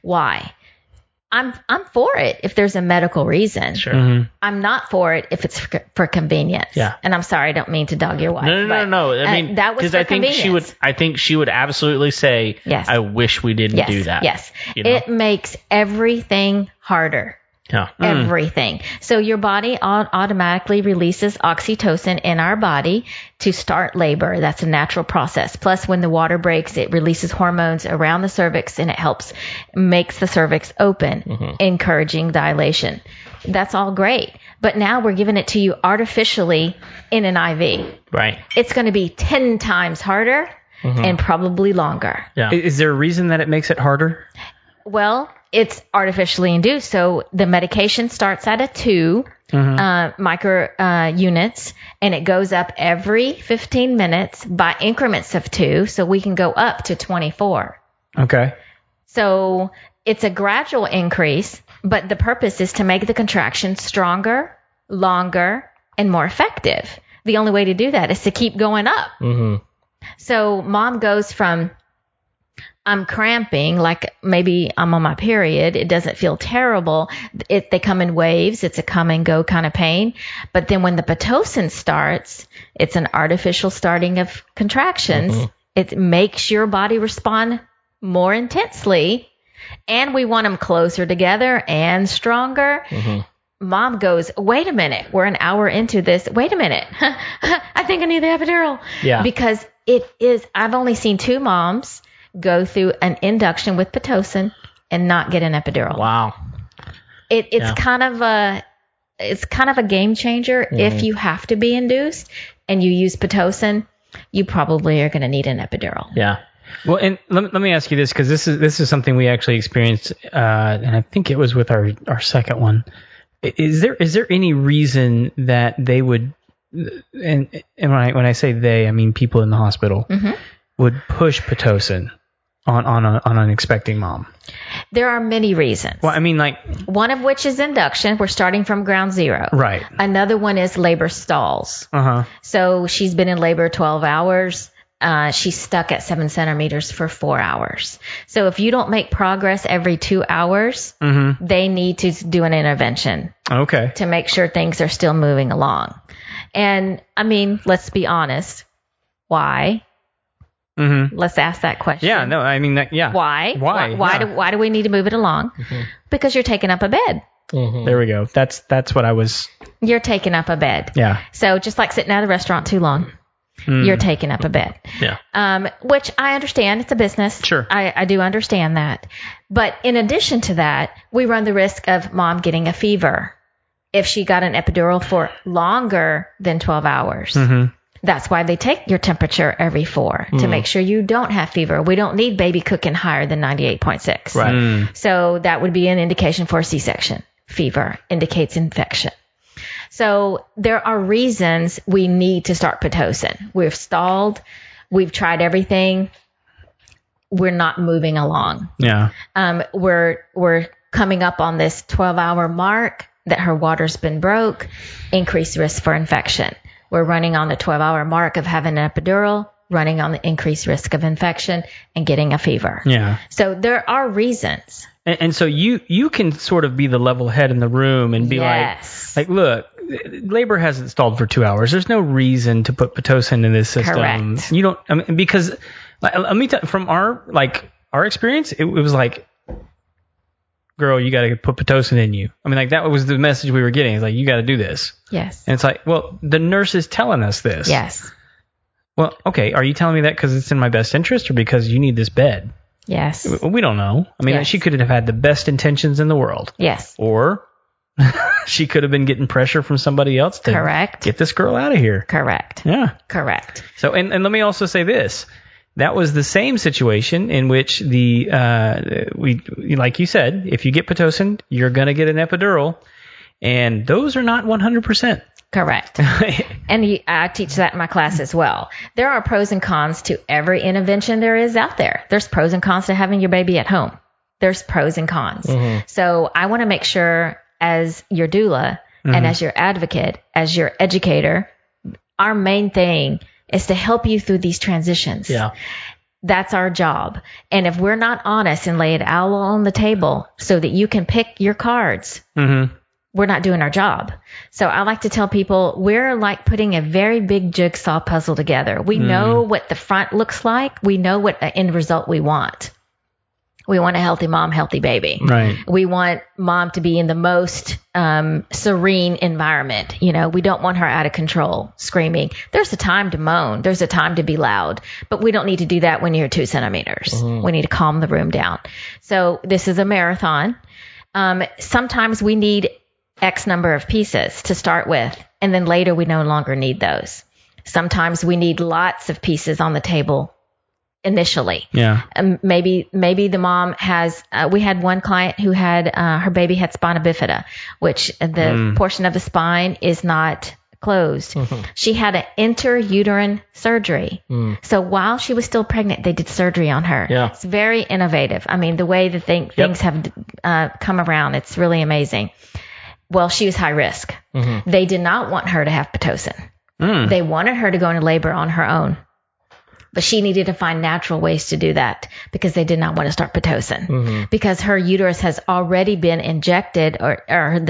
Why? I'm for it if there's a medical reason. Sure. I'm not for it if it's for convenience. Yeah. And I'm sorry, I don't mean to dog your wife. No. I mean, that was for convenience. I think she would absolutely say, yes, I wish we didn't do that. Yes. It makes everything harder. Yeah. Everything. So your body automatically releases oxytocin in our body to start labor. That's a natural process. Plus, when the water breaks, it releases hormones around the cervix and it makes the cervix open, encouraging dilation. That's all great. but now we're giving it to you artificially in an IV. Right. It's going to be 10 times harder and probably longer. Yeah. Is there a reason that it makes it harder? Well, it's artificially induced. So the medication starts at a 2 micro units, and it goes up every 15 minutes by increments of 2. So we can go up to 24. Okay. So it's a gradual increase, but the purpose is to make the contraction stronger, longer, and more effective. The only way to do that is to keep going up. So mom goes from, I'm cramping, like maybe I'm on my period. It doesn't feel terrible. They come in waves. It's a come and go kind of pain. But then when the Pitocin starts, it's an artificial starting of contractions. It makes your body respond more intensely. And we want them closer together and stronger. Mom goes, wait a minute. We're an hour into this. Wait a minute. I think I need the epidural. Yeah. Because I've only seen 2 moms go through an induction with Pitocin and not get an epidural. Wow. It's kind of a game changer. If you have to be induced and you use Pitocin, you probably are going to need an epidural. Yeah. Well, and let me ask you this, because this is something we actually experienced, and I think it was with our second one. Is there any reason that they would, and when I say they, I mean people in the hospital, would push Pitocin on an expecting mom? There are many reasons. Well, I mean, like, one of which is induction. We're starting from ground zero. Right. Another one is labor stalls. So she's been in labor 12 hours. She's stuck at 7 centimeters for 4 hours. So if you don't make progress every 2 hours, they need to do an intervention. Okay. To make sure things are still moving along. And I mean, let's be honest. Why? Let's ask that question. Yeah. No. I mean, yeah. Why? Why? Why do we need to move it along? Because you're taking up a bed. There we go. That's what I was. You're taking up a bed. Yeah. So just like sitting at a restaurant too long. You're taking up a bed. Yeah. Which I understand. It's a business. Sure. I do understand that. But in addition to that, we run the risk of mom getting a fever if she got an epidural for longer than 12 hours. That's why they take your temperature every 4 to make sure you don't have fever. We don't need baby cooking higher than 98.6. Right. So that would be an indication for a C-section. Fever indicates infection. So there are reasons we need to start Pitocin. We've stalled. We've tried everything. We're not moving along. Yeah. We're coming up on this 12-hour mark that her water's been broke, increased risk for infection. We're running on the 12-hour mark of having an epidural, running on the increased risk of infection, and getting a fever. Yeah. So there are reasons. And so you can sort of be the level head in the room and be like, look, labor hasn't stalled for 2 hours. There's no reason to put Pitocin in this system. Correct. You don't, I mean, because let me tell, from our experience, it was like, girl, you got to put Pitocin in you. I mean, like, that was the message we were getting. It's like, you got to do this. Yes. And it's like, well, the nurse is telling us this. Yes. Well, okay. Are you telling me that because it's in my best interest or because you need this bed? Yes. We don't know. I mean, she could have had the best intentions in the world. Yes. Or she could have been getting pressure from somebody else to get this girl out of here. Correct. Yeah. Correct. So, and let me also say this. That was the same situation in which like you said, if you get Pitocin, you're going to get an epidural. And those are not 100%. Correct. And I teach that in my class as well. There are pros and cons to every intervention there is out there. There's pros and cons to having your baby at home. There's pros and cons. So I want to make sure, as your doula and as your advocate, as your educator, our main thing is to help you through these transitions. Yeah. That's our job. And if we're not honest and lay it all on the table so that you can pick your cards, we're not doing our job. So I like to tell people we're like putting a very big jigsaw puzzle together. We know what the front looks like. We know what the end result we want. We want a healthy mom, healthy baby. Right. We want mom to be in the most serene environment. You know, we don't want her out of control, screaming. There's a time to moan. There's a time to be loud. But we don't need to do that when you're 2 centimeters. We need to calm the room down. So this is a marathon. Sometimes we need X number of pieces to start with, and then later we no longer need those. Sometimes we need lots of pieces on the table initially. Yeah. Maybe the mom has, we had one client who had, her baby had spina bifida, which the portion of the spine is not closed. She had an intrauterine surgery. So while she was still pregnant, they did surgery on her. Yeah. It's very innovative. I mean, the way that things have come around, it's really amazing. Well, she was high risk. They did not want her to have Pitocin. They wanted her to go into labor on her own. But she needed to find natural ways to do that because they did not want to start Pitocin. Because her uterus has already been injected or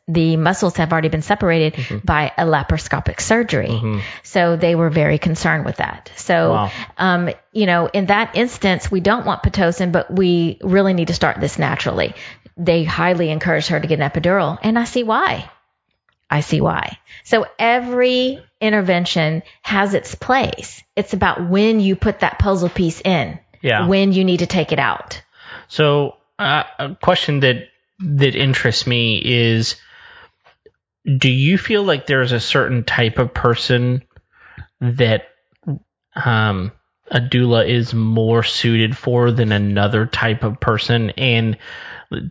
the muscles have already been separated by a laparoscopic surgery. So they were very concerned with that. So, in that instance, we don't want Pitocin, but we really need to start this naturally. They highly encourage her to get an epidural, and I see why. So every intervention has its place. It's about when you put that puzzle piece in, when you need to take it out. So a question that interests me is, do you feel like there's a certain type of person that a doula is more suited for than another type of person? And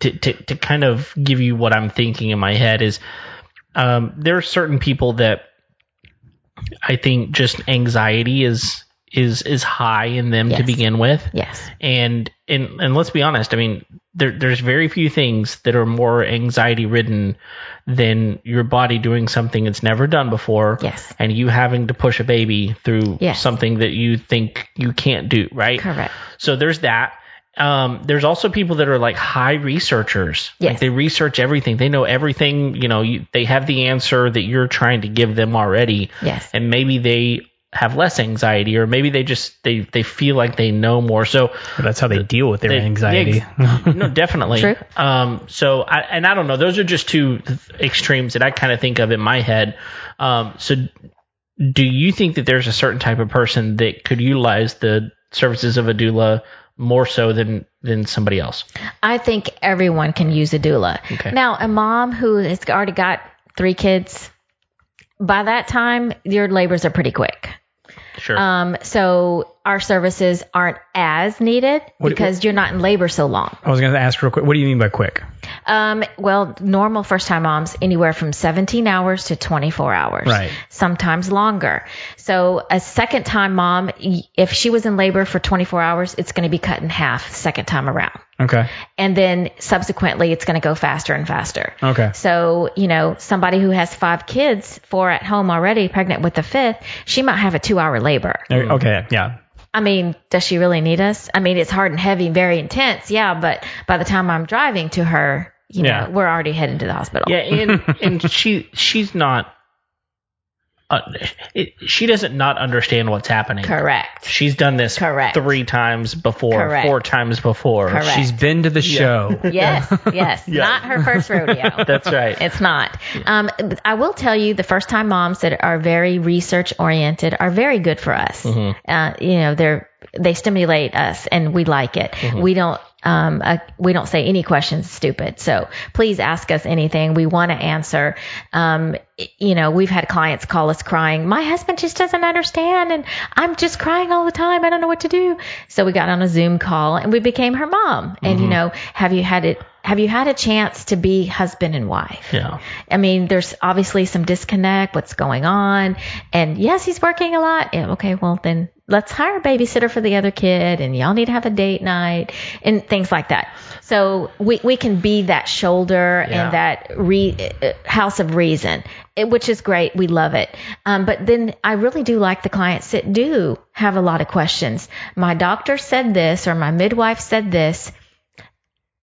to kind of give you what I'm thinking in my head is, there are certain people that I think just anxiety is high in them to begin with. Yes. And let's be honest, I mean, there's very few things that are more anxiety ridden than your body doing something it's never done before. Yes. And you having to push a baby through something that you think you can't do, right? Correct. So there's that. There's also people that are like high researchers. Yes. Like they research everything. They know everything. They have the answer that you're trying to give them already. Yes. And maybe they have less anxiety, or maybe they just they feel like they know more. So that's how they deal with their anxiety. No, definitely. True. So I don't know. Those are just two extremes that I kind of think of in my head. So do you think that there's a certain type of person that could utilize the services of a doula more so than somebody else? I think everyone can use a doula. Okay. Now, a mom who has already got 3 kids, by that time, your labors are pretty quick. Sure. So our services aren't as needed because you're not in labor so long. I was going to ask real quick, what do you mean by quick? Well, normal first-time moms, anywhere from 17 hours to 24 hours. Right. Sometimes longer. So a second-time mom, if she was in labor for 24 hours, it's going to be cut in half second time around. Okay. And then subsequently, it's going to go faster and faster. Okay. So, somebody who has 5 kids, 4 at home already, pregnant with the 5th, she might have a 2-hour labor. Okay. Yeah. I mean, does she really need us? I mean, it's hard and heavy, very intense. Yeah. But by the time I'm driving to her, we're already heading to the hospital. Yeah. And she's not, she doesn't not understand what's happening. Correct. She's done this 3 times before, 4 times before. Correct. She's been to the show. Yes. Not her first rodeo. That's right. It's not. I will tell you, the first time moms that are very research oriented are very good for us. They stimulate us and we like it. We don't say any questions stupid. So please ask us anything. We want to answer. We've had clients call us crying. My husband just doesn't understand and I'm just crying all the time. I don't know what to do. So we got on a Zoom call and we became her mom. And, have you had a chance to be husband and wife? Yeah. I mean, there's obviously some disconnect. What's going on? And yes, he's working a lot. Yeah, okay, well then let's hire a babysitter for the other kid and y'all need to have a date night and things like that. So we can be that shoulder and that house of reason, which is great. We love it. But then I really do like the clients that do have a lot of questions. My doctor said this or my midwife said this.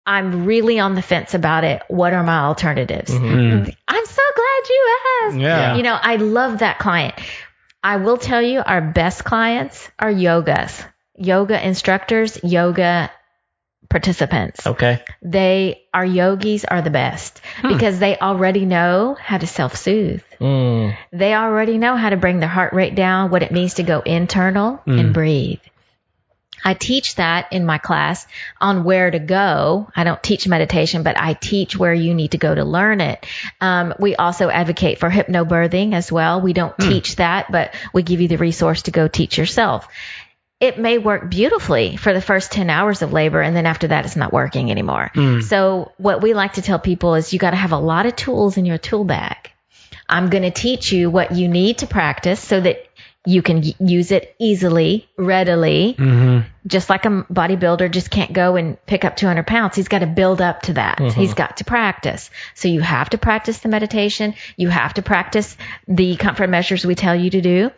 I'm really on the fence about it. What are my alternatives? I'm so glad you asked. Yeah. I love that client. I will tell you, our best clients are yoga instructors, yoga participants. Okay. Our yogis are the best because they already know how to self-soothe. They already know how to bring their heart rate down, what it means to go internal and breathe. I teach that in my class on where to go. I don't teach meditation, but I teach where you need to go to learn it. We also advocate for hypnobirthing as well. We don't teach that, but we give you the resource to go teach yourself. It may work beautifully for the first 10 hours of labor, and then after that, it's not working anymore. So what we like to tell people is you got to have a lot of tools in your tool bag. I'm going to teach you what you need to practice so that you can use it easily, readily. Just like a bodybuilder just can't go and pick up 200 pounds. He's got to build up to that. He's got to practice. So you have to practice the meditation. You have to practice the comfort measures we tell you to do.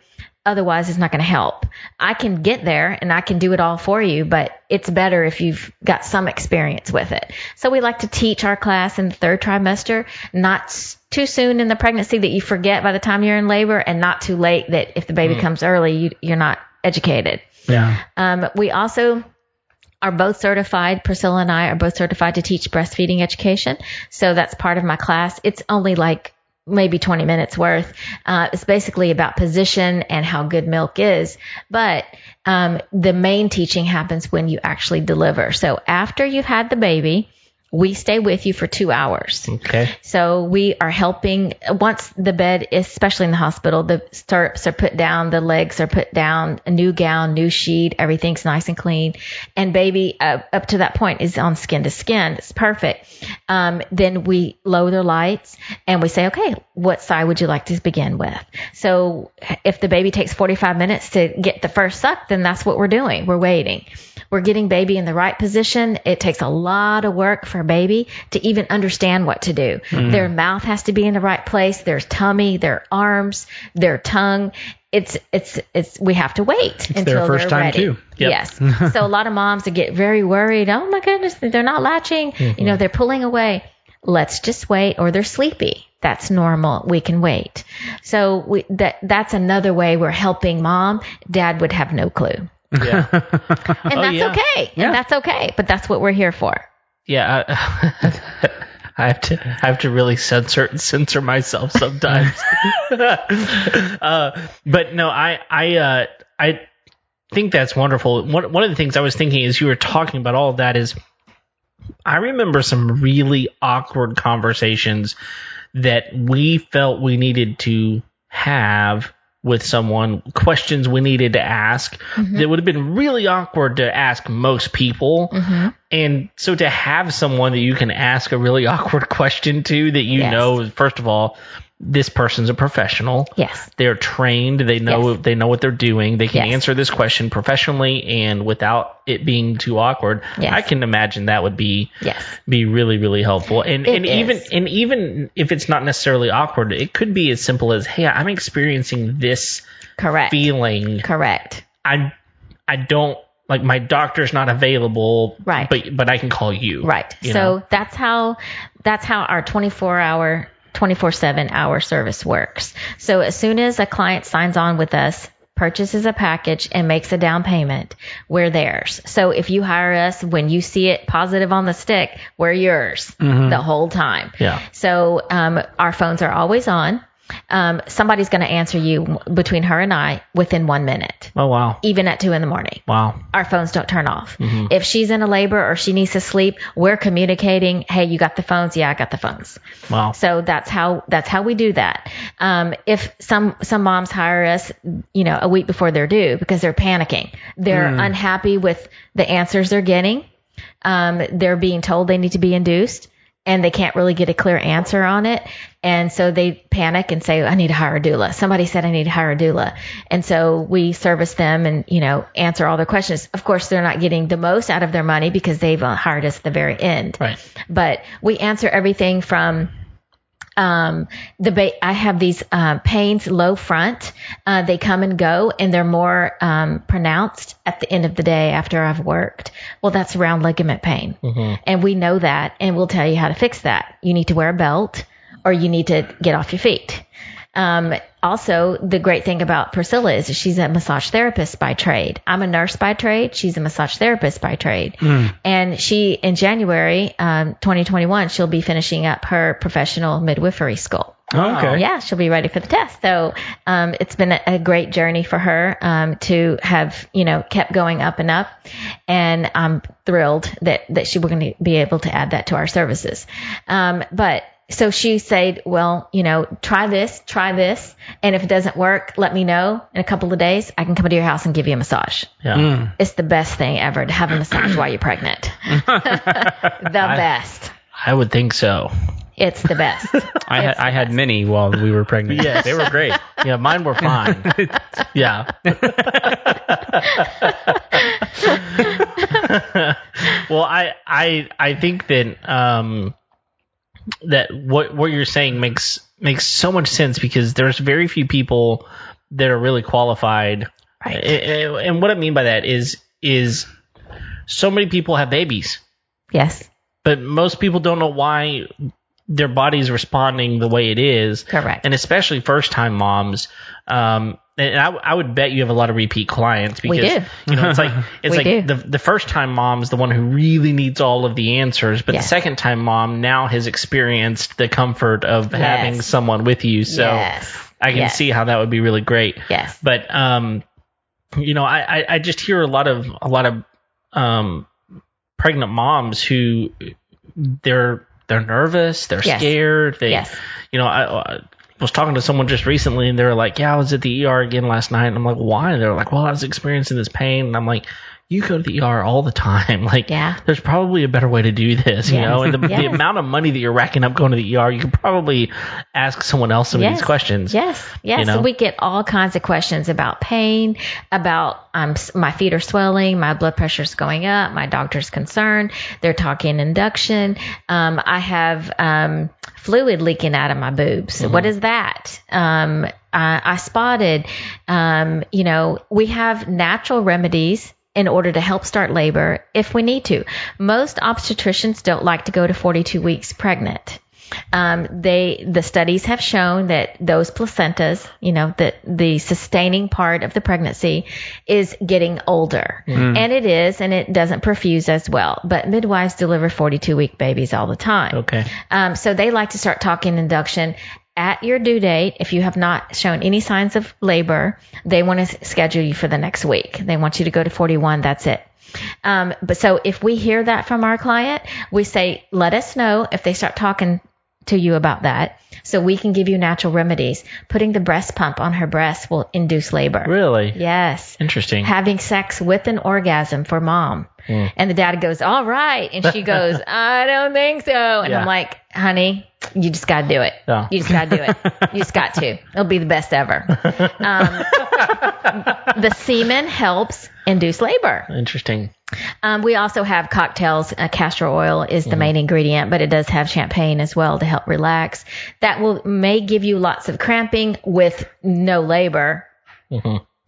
Otherwise, it's not going to help. I can get there and I can do it all for you, but it's better if you've got some experience with it. So we like to teach our class in the 3rd trimester, not too soon in the pregnancy that you forget by the time you're in labor, and not too late that if the baby comes early, you're not educated. We also are both certified. Priscilla and I are both certified to teach breastfeeding education. So that's part of my class. It's only like maybe 20 minutes worth. It's basically about position and how good milk is. But the main teaching happens when you actually deliver. So after you've had the baby, we stay with you for 2 hours. Okay. So we are helping once the bed, especially in the hospital, the stirrups are put down, the legs are put down, a new gown, new sheet, everything's nice and clean. And baby, up to that point is on skin to skin. It's perfect. Then we lower the lights and we say, okay, what side would you like to begin with? So if the baby takes 45 minutes to get the first suck, then that's what we're doing. We're waiting. We're getting baby in the right position. It takes a lot of work for baby to even understand what to do. Their mouth has to be in the right place. Their tummy, their arms, their tongue. We have to wait until their first they're time ready. too. Yep. Yes. So a lot of moms get very worried. Oh my goodness, they're not latching. They're pulling away. Let's just wait, or they're sleepy. That's normal. We can wait. So that's another way we're helping mom. Dad would have no clue. Yeah. And that's okay. And that's okay. But that's what we're here for. Yeah. I have to really censor myself sometimes. But no, I think that's wonderful. One of the things I was thinking as you were talking about all of that is I remember some really awkward conversations that we felt we needed to have with someone, questions we needed to ask that would have been really awkward to ask most people. And so to have someone that you can ask a really awkward question to that you know, first of all, this person's a professional. Yes. They're trained. They know they know what they're doing. They can answer this question professionally and without it being too awkward. I can imagine that would be really, really helpful. And even if it's not necessarily awkward, it could be as simple as, hey, I'm experiencing this feeling. Correct. I don't like my doctor's not available. Right. But I can call you. Right. So that's how our 24/7 hour service works. So as soon as a client signs on with us, purchases a package and makes a down payment, we're theirs. So if you hire us, when you see it positive on the stick, we're yours the whole time. Yeah. So our phones are always on. Somebody's going to answer you between her and I within 1 minute. Oh, wow. Even at 2 a.m. Wow. Our phones don't turn off. If she's in a labor or she needs to sleep, we're communicating. Hey, you got the phones? Yeah, I got the phones. Wow. So that's how we do that. If some moms hire us, a week before they're due because they're panicking, they're unhappy with the answers they're getting. They're being told they need to be induced and they can't really get a clear answer on it. And so they panic and say, I need to hire a doula. Somebody said I need to hire a doula. And so we service them and, answer all their questions. Of course, they're not getting the most out of their money because they've hired us at the very end. Right. But we answer everything from I have these pains low front. They come and go, and they're more pronounced at the end of the day after I've worked. Well, that's round ligament pain. And we know that, and we'll tell you how to fix that. You need to wear a belt, or you need to get off your feet. Also, the great thing about Priscilla is she's a massage therapist by trade. I'm a nurse by trade. She's a massage therapist by trade. And she, in January 2021, she'll be finishing up her professional midwifery school. Okay. Yeah, she'll be ready for the test. So it's been a great journey for her to have, kept going up and up. And I'm thrilled that she was going to be able to add that to our services. But so she said, well, try this. And if it doesn't work, let me know in a couple of days. I can come to your house and give you a massage. Yeah. It's the best thing ever to have a massage while you're pregnant. The best. I would think so. It's the best. I had many while we were pregnant. Yes. They were great. Yeah, mine were fine. Yeah. Well, I think that that what you're saying makes so much sense, because there's very few people that are really qualified. Right. And what I mean by that is so many people have babies. Yes. But most people don't know why their body's responding the way it is. Correct. And especially first-time moms. And I would bet you have a lot of repeat clients, because We do. it's like We do. the first-time mom's the one who really needs all of the answers, but Yes. the second-time mom now has experienced the comfort of having someone with you. So Yes. I can see how that would be really great. Yes. But I just hear a lot of pregnant moms who they're nervous, they're Yes. scared. Yes. I was talking to someone just recently, and they were like, "Yeah, I was at the ER again last night." And I'm like, "Why?" And they're like, "Well, I was experiencing this pain." And I'm like, "You go to the ER all the time. Like, Yeah. there's probably a better way to do this, Yes. And the Yes. amount of money that you're racking up going to the ER, you could probably ask someone else some of these questions." Yes. So we get all kinds of questions about pain, about my feet are swelling, my blood pressure's going up, my doctor's concerned, they're talking induction. I have fluid leaking out of my boobs. What is that? I spotted, we have natural remedies in order to help start labor if we need to. Most obstetricians don't like to go to 42 weeks pregnant. The studies have shown that those placentas, the sustaining part of the pregnancy is getting older. And it is, and it doesn't perfuse as well. But midwives deliver 42-week babies all the time. Okay. So they like to start talking induction at your due date. If you have not shown any signs of labor, they want to schedule you for the next week. They want you to go to 41. That's it. But so if we hear that from our client, we say, let us know if they start talking to you about that, so we can give you natural remedies. Putting the breast pump on her breast will induce labor. Really? Yes. Interesting. Having sex with an orgasm for mom. And the dad goes, all right. And she goes, I don't think so. And Yeah. I'm like, honey, you just got to do it. Yeah. You just got to do it. You just got to. It'll be the best ever. The semen helps induce labor. Interesting. We also have cocktails. Castor oil is the main ingredient, but it does have champagne as well to help relax. That may give you lots of cramping with no labor.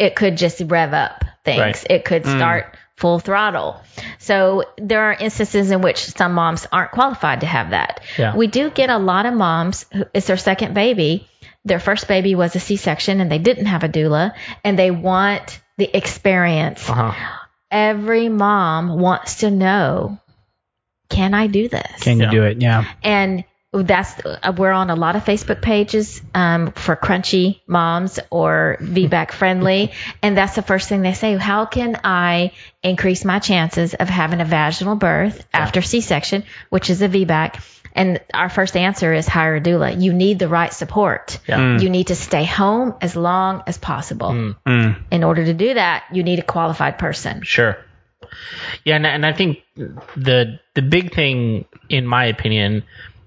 It could just rev up things. Right. It could start full throttle. So there are instances in which some moms aren't qualified to have that. Yeah. We do get a lot of moms who it's their second baby. Their first baby was a C-section and they didn't have a doula, and they want the experience. Every mom wants to know, can I do this? Can you do it? Yeah. And we're on a lot of Facebook pages for crunchy moms or VBAC friendly. And that's the first thing they say. How can I increase my chances of having a vaginal birth after C-section, which is a VBAC? And our first answer is hire a doula. You need the right support. You need to stay home as long as possible. In order to do that, you need a qualified person. Sure. Yeah, and I think the big thing, in my opinion,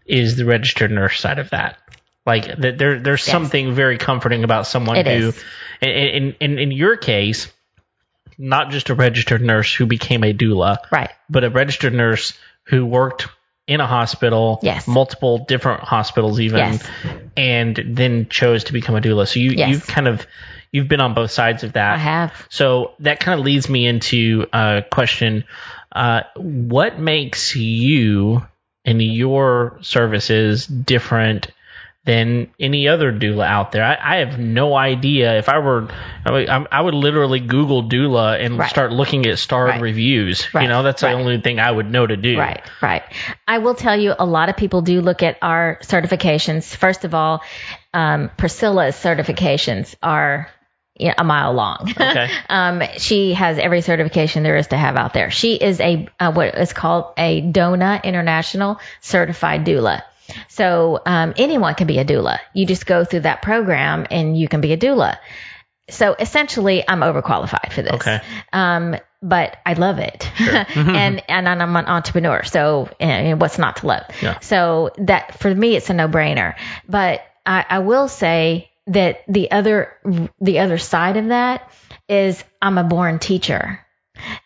is the registered nurse side of that. Like there's something very comforting about someone who, in your case, not just a registered nurse who became a doula, right, but a registered nurse who worked in a hospital, multiple different hospitals even, and then chose to become a doula. So you've been on both sides of that. I have. So that kind of leads me into a question. What makes you and your services different than any other doula out there. I have no idea. If I would literally Google doula and start looking at starred reviews. Right. That's the only thing I would know to do. Right. I will tell you, a lot of people do look at our certifications. First of all, Priscilla's certifications are a mile long. Okay. She has every certification there is to have out there. She is what is called a DONA International Certified Doula. So anyone can be a doula. You just go through that program and you can be a doula. So essentially, I'm overqualified for this. Okay. But I love it. Sure. and I'm an entrepreneur. So what's not to love? Yeah. So that for me, it's a no-brainer. But I will say that the other side of that is I'm a born teacher.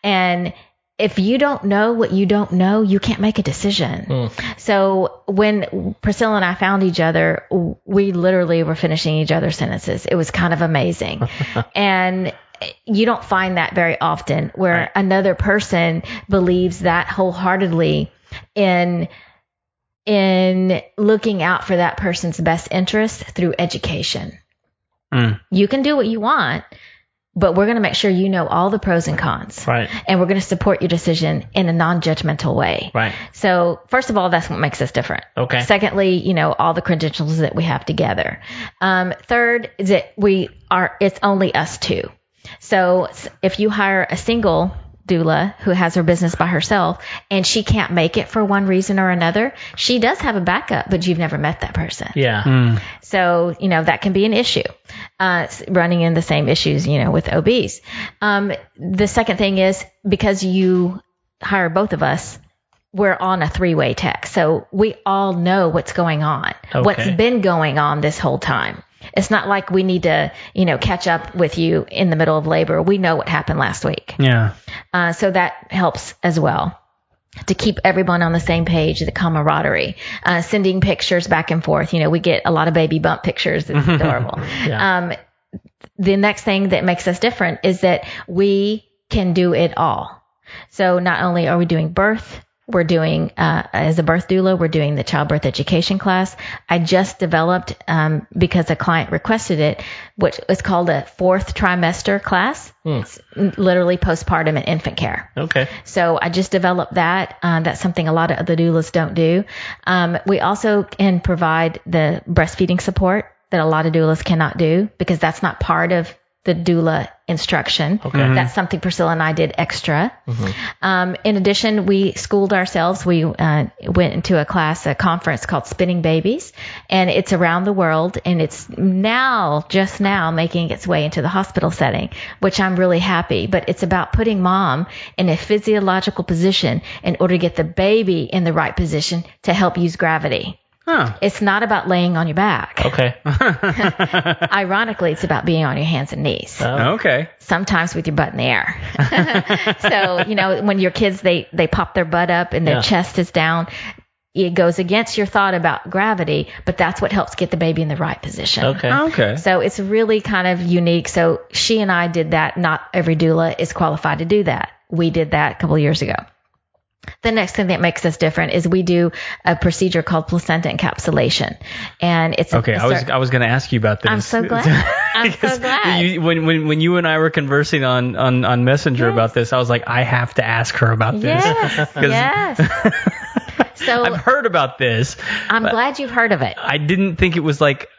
And if you don't know what you don't know, you can't make a decision. So when Priscilla and I found each other, we literally were finishing each other's sentences. It was kind of amazing. And you don't find that very often where another person believes that wholeheartedly in looking out for that person's best interest through education. You can do what you want, but we're going to make sure you know all the pros and cons. Right. And we're going to support your decision in a non-judgmental way. Right. So first of all, that's what makes us different. Okay. Secondly, all the credentials that we have together. Third is that it's only us two. So if you hire a single doula who has her business by herself and she can't make it for one reason or another, she does have a backup, but you've never met that person. Yeah. So, that can be an issue, running in the same issues, with OBs. The second thing is because you hire both of us, we're on a 3-way text. So we all know what's going on, what's been going on this whole time. It's not like we need to, catch up with you in the middle of labor. We know what happened last week. Yeah. So that helps as well to keep everyone on the same page, the camaraderie, sending pictures back and forth. We get a lot of baby bump pictures. It's adorable. Yeah. The next thing that makes us different is that we can do it all. So not only are we doing birth, we're doing, as a birth doula, we're doing the childbirth education class. I just developed, because a client requested it, which is called a 4th trimester class. It's literally postpartum and infant care. Okay. So I just developed that. That's something a lot of other doulas don't do. We also can provide the breastfeeding support that a lot of doulas cannot do because that's not part of the doula instruction. Okay. That's something Priscilla and I did extra. In addition, we schooled ourselves. We went into a conference called Spinning Babies, and it's around the world, and it's just now making its way into the hospital setting, which I'm really happy. But it's about putting mom in a physiological position in order to get the baby in the right position to help use gravity. It's not about laying on your back. Okay. Ironically, it's about being on your hands and knees. Oh. Okay. Sometimes with your butt in the air. So, when your kids, they pop their butt up and their chest is down, it goes against your thought about gravity, but that's what helps get the baby in the right position. Okay. So it's really kind of unique. So she and I did that. Not every doula is qualified to do that. We did that a couple of years ago. The next thing that makes us different is we do a procedure called placenta encapsulation, and it's okay. I was going to ask you about this. I'm so glad. When you and I were conversing on Messenger about this, I was like, I have to ask her about this. Yes. So I've heard about this. I'm glad you've heard of it. I didn't think it was like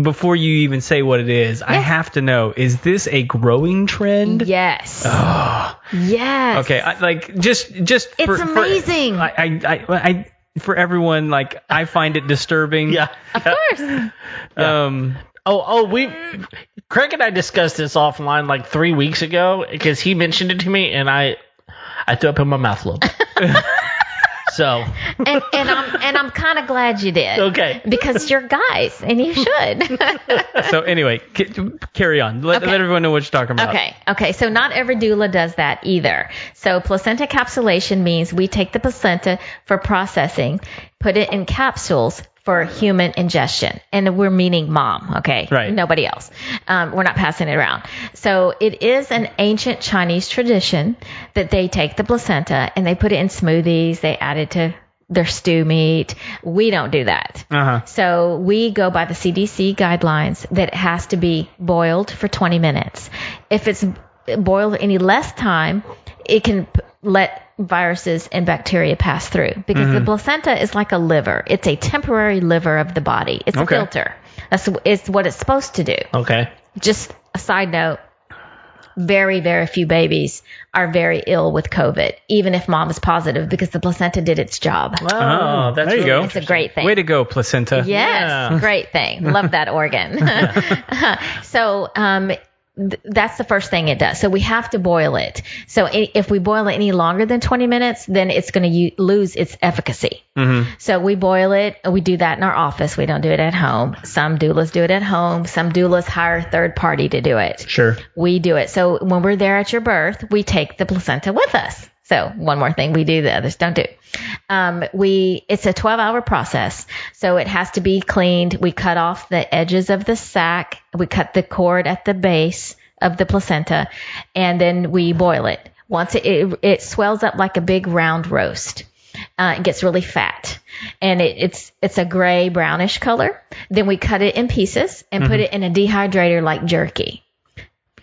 before you even say what it is, I have to know, is this a growing trend? Yes. Oh. Yes. Okay. Just it's amazing. I for everyone, I find it disturbing. Yeah. Of course. Craig and I discussed this offline like 3 weeks ago because he mentioned it to me and I threw up in my mouth a little bit. So and I'm kind of glad you did. Okay. Because you're guys and you should. So anyway, carry on. Let everyone know what you're talking about. Okay. So not every doula does that either. So placenta encapsulation means we take the placenta for processing, put it in capsules for human ingestion. And we're meaning mom, okay? Right. Nobody else. We're not passing it around. So it is an ancient Chinese tradition that they take the placenta and they put it in smoothies. They add it to their stew meat. We don't do that. So we go by the CDC guidelines that it has to be boiled for 20 minutes. If it's boiled any less time, it can let viruses and bacteria pass through, because the placenta is like a liver. It's a temporary liver of the body. It's a filter. It's what it's supposed to do. Okay. Just a side note, very, very few babies are very ill with COVID, even if mom is positive, because the placenta did its job. Oh, that's there you go. It's a great thing. Way to go, placenta. Yes, great thing. Love that organ. So that's the first thing it does. So we have to boil it. So if we boil it any longer than 20 minutes, then it's going to lose its efficacy. So we boil it. We do that in our office. We don't do it at home. Some doulas do it at home. Some doulas hire a third party to do it. Sure. We do it. So when we're there at your birth, we take the placenta with us. So one more thing we do the others don't do. It's a 12-hour process. So it has to be cleaned. We cut off the edges of the sac. We cut the cord at the base of the placenta, and then we boil it. Once it swells up like a big round roast. It gets really fat, and it's a gray brownish color. Then we cut it in pieces and put it in a dehydrator like jerky.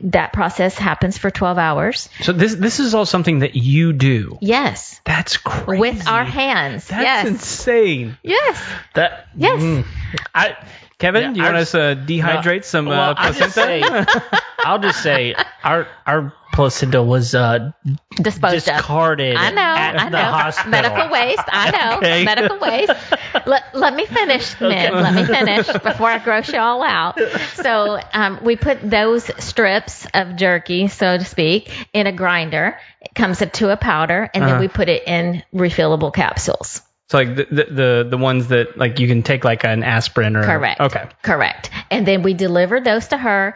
That process happens for 12 hours. So this is all something that you do. Yes. That's crazy. With our hands. That's insane. Yes. Yes. Kevin, do you want us to dehydrate some placenta? I'll just say our placenta was discarded I know. at the hospital. Medical waste. I know. Okay. Medical waste. Let me finish, men. Let me finish before I gross you all out. So we put those strips of jerky, so to speak, in a grinder. It comes to a powder, and then we put it in refillable capsules. So like the ones that like you can take like an aspirin or Correct. Okay. Correct. And then we deliver those to her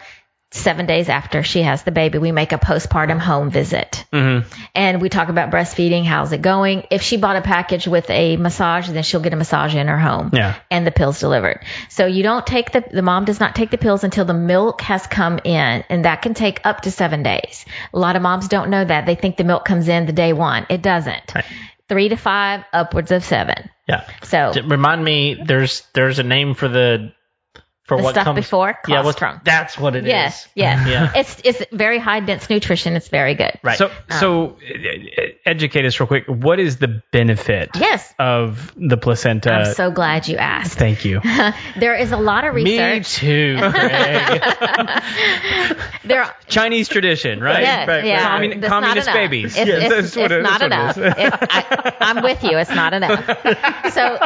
7 days after she has the baby. We make a postpartum home visit. And we talk about breastfeeding. How's it going? If she bought a package with a massage, then she'll get a massage in her home. Yeah. And the pills delivered. So you don't take the mom does not take the pills until the milk has come in. And that can take up to 7 days. A lot of moms don't know that. They think the milk comes in the day one. It doesn't. Right. 3 to 5, upwards of 7. Yeah. So remind me, there's a name for the what stuff comes before colostrum. That's what it is. Yes. Yeah. It's very high dense nutrition. It's very good. Right. So educate us real quick. What is the benefit? Yes. Of the placenta? I'm so glad you asked. Thank you. There is a lot of research. Me too, Greg. Chinese tradition, right? Yes, right. Yeah. Communist babies. It's not enough. I'm with you. It's not enough. So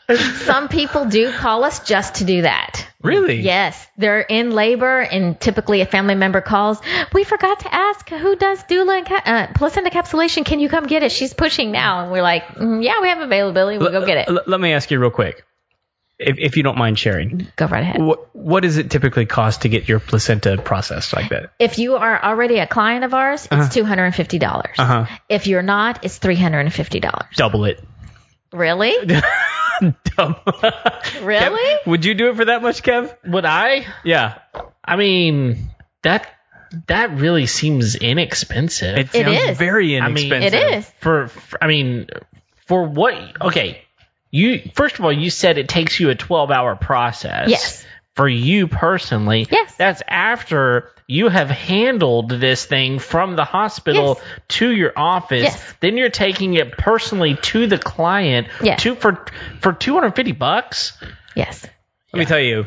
some people do call us just to do that. Really? Yes. They're in labor, and typically a family member calls. We forgot to ask who does doula and placenta encapsulation. Can you come get it? She's pushing now. And we're like, yeah, we have availability. We'll go get it. Let me ask you real quick, if you don't mind sharing. Go right ahead. What does it typically cost to get your placenta processed like that? If you are already a client of ours, it's $250. If you're not, it's $350. Double it. Really? Dumb. Really? Kev, would you do it for that much, Kev? Would I? Yeah. I mean, that really seems inexpensive. It sounds is very inexpensive. It is. For what? Okay. First of all, you said it takes you a 12-hour process. Yes. For you personally. Yes. That's after you have handled this thing from the hospital to your office. Yes. Then you're taking it personally to the client. Yes. For $250. Yes. Let me tell you,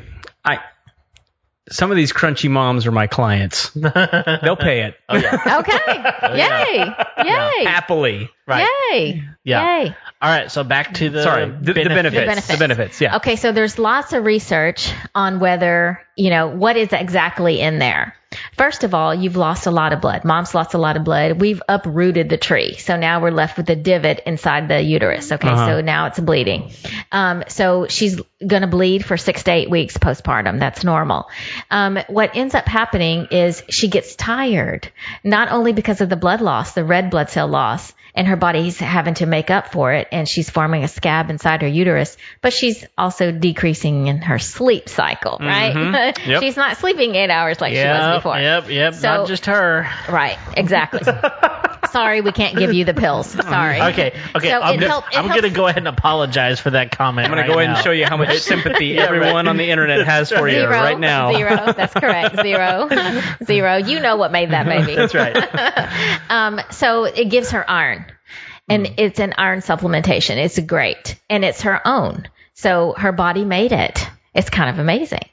some of these crunchy moms are my clients. They'll pay it. Oh, yeah. Okay. Yay. Yay. Happily. Right. Yay. Yeah. Yay. All right. So back to the benefits. The benefits. Yeah. Okay. So there's lots of research on whether, what is exactly in there. First of all, you've lost a lot of blood. Mom's lost a lot of blood. We've uprooted the tree. So now we're left with a divot inside the uterus. Okay. So now it's bleeding. So she's going to bleed for 6 to 8 weeks postpartum. That's normal. What ends up happening is she gets tired, not only because of the blood loss, the red blood cell loss, and her body's having to make up for it, and she's forming a scab inside her uterus, but she's also decreasing in her sleep cycle, right? Yep. She's not sleeping 8 hours like she was before. Yep. So, Not just her. Right, exactly. Sorry, we can't give you the pills. Sorry. Okay. So I'm going to go ahead and apologize for that comment. I'm going to go ahead and show you how much sympathy everyone on the internet has for you Zero, right now. 0. That's correct. 0. You know what made that baby. That's right. So it gives her iron. And it's an iron supplementation. It's great. And it's her own. So her body made it. It's kind of amazing.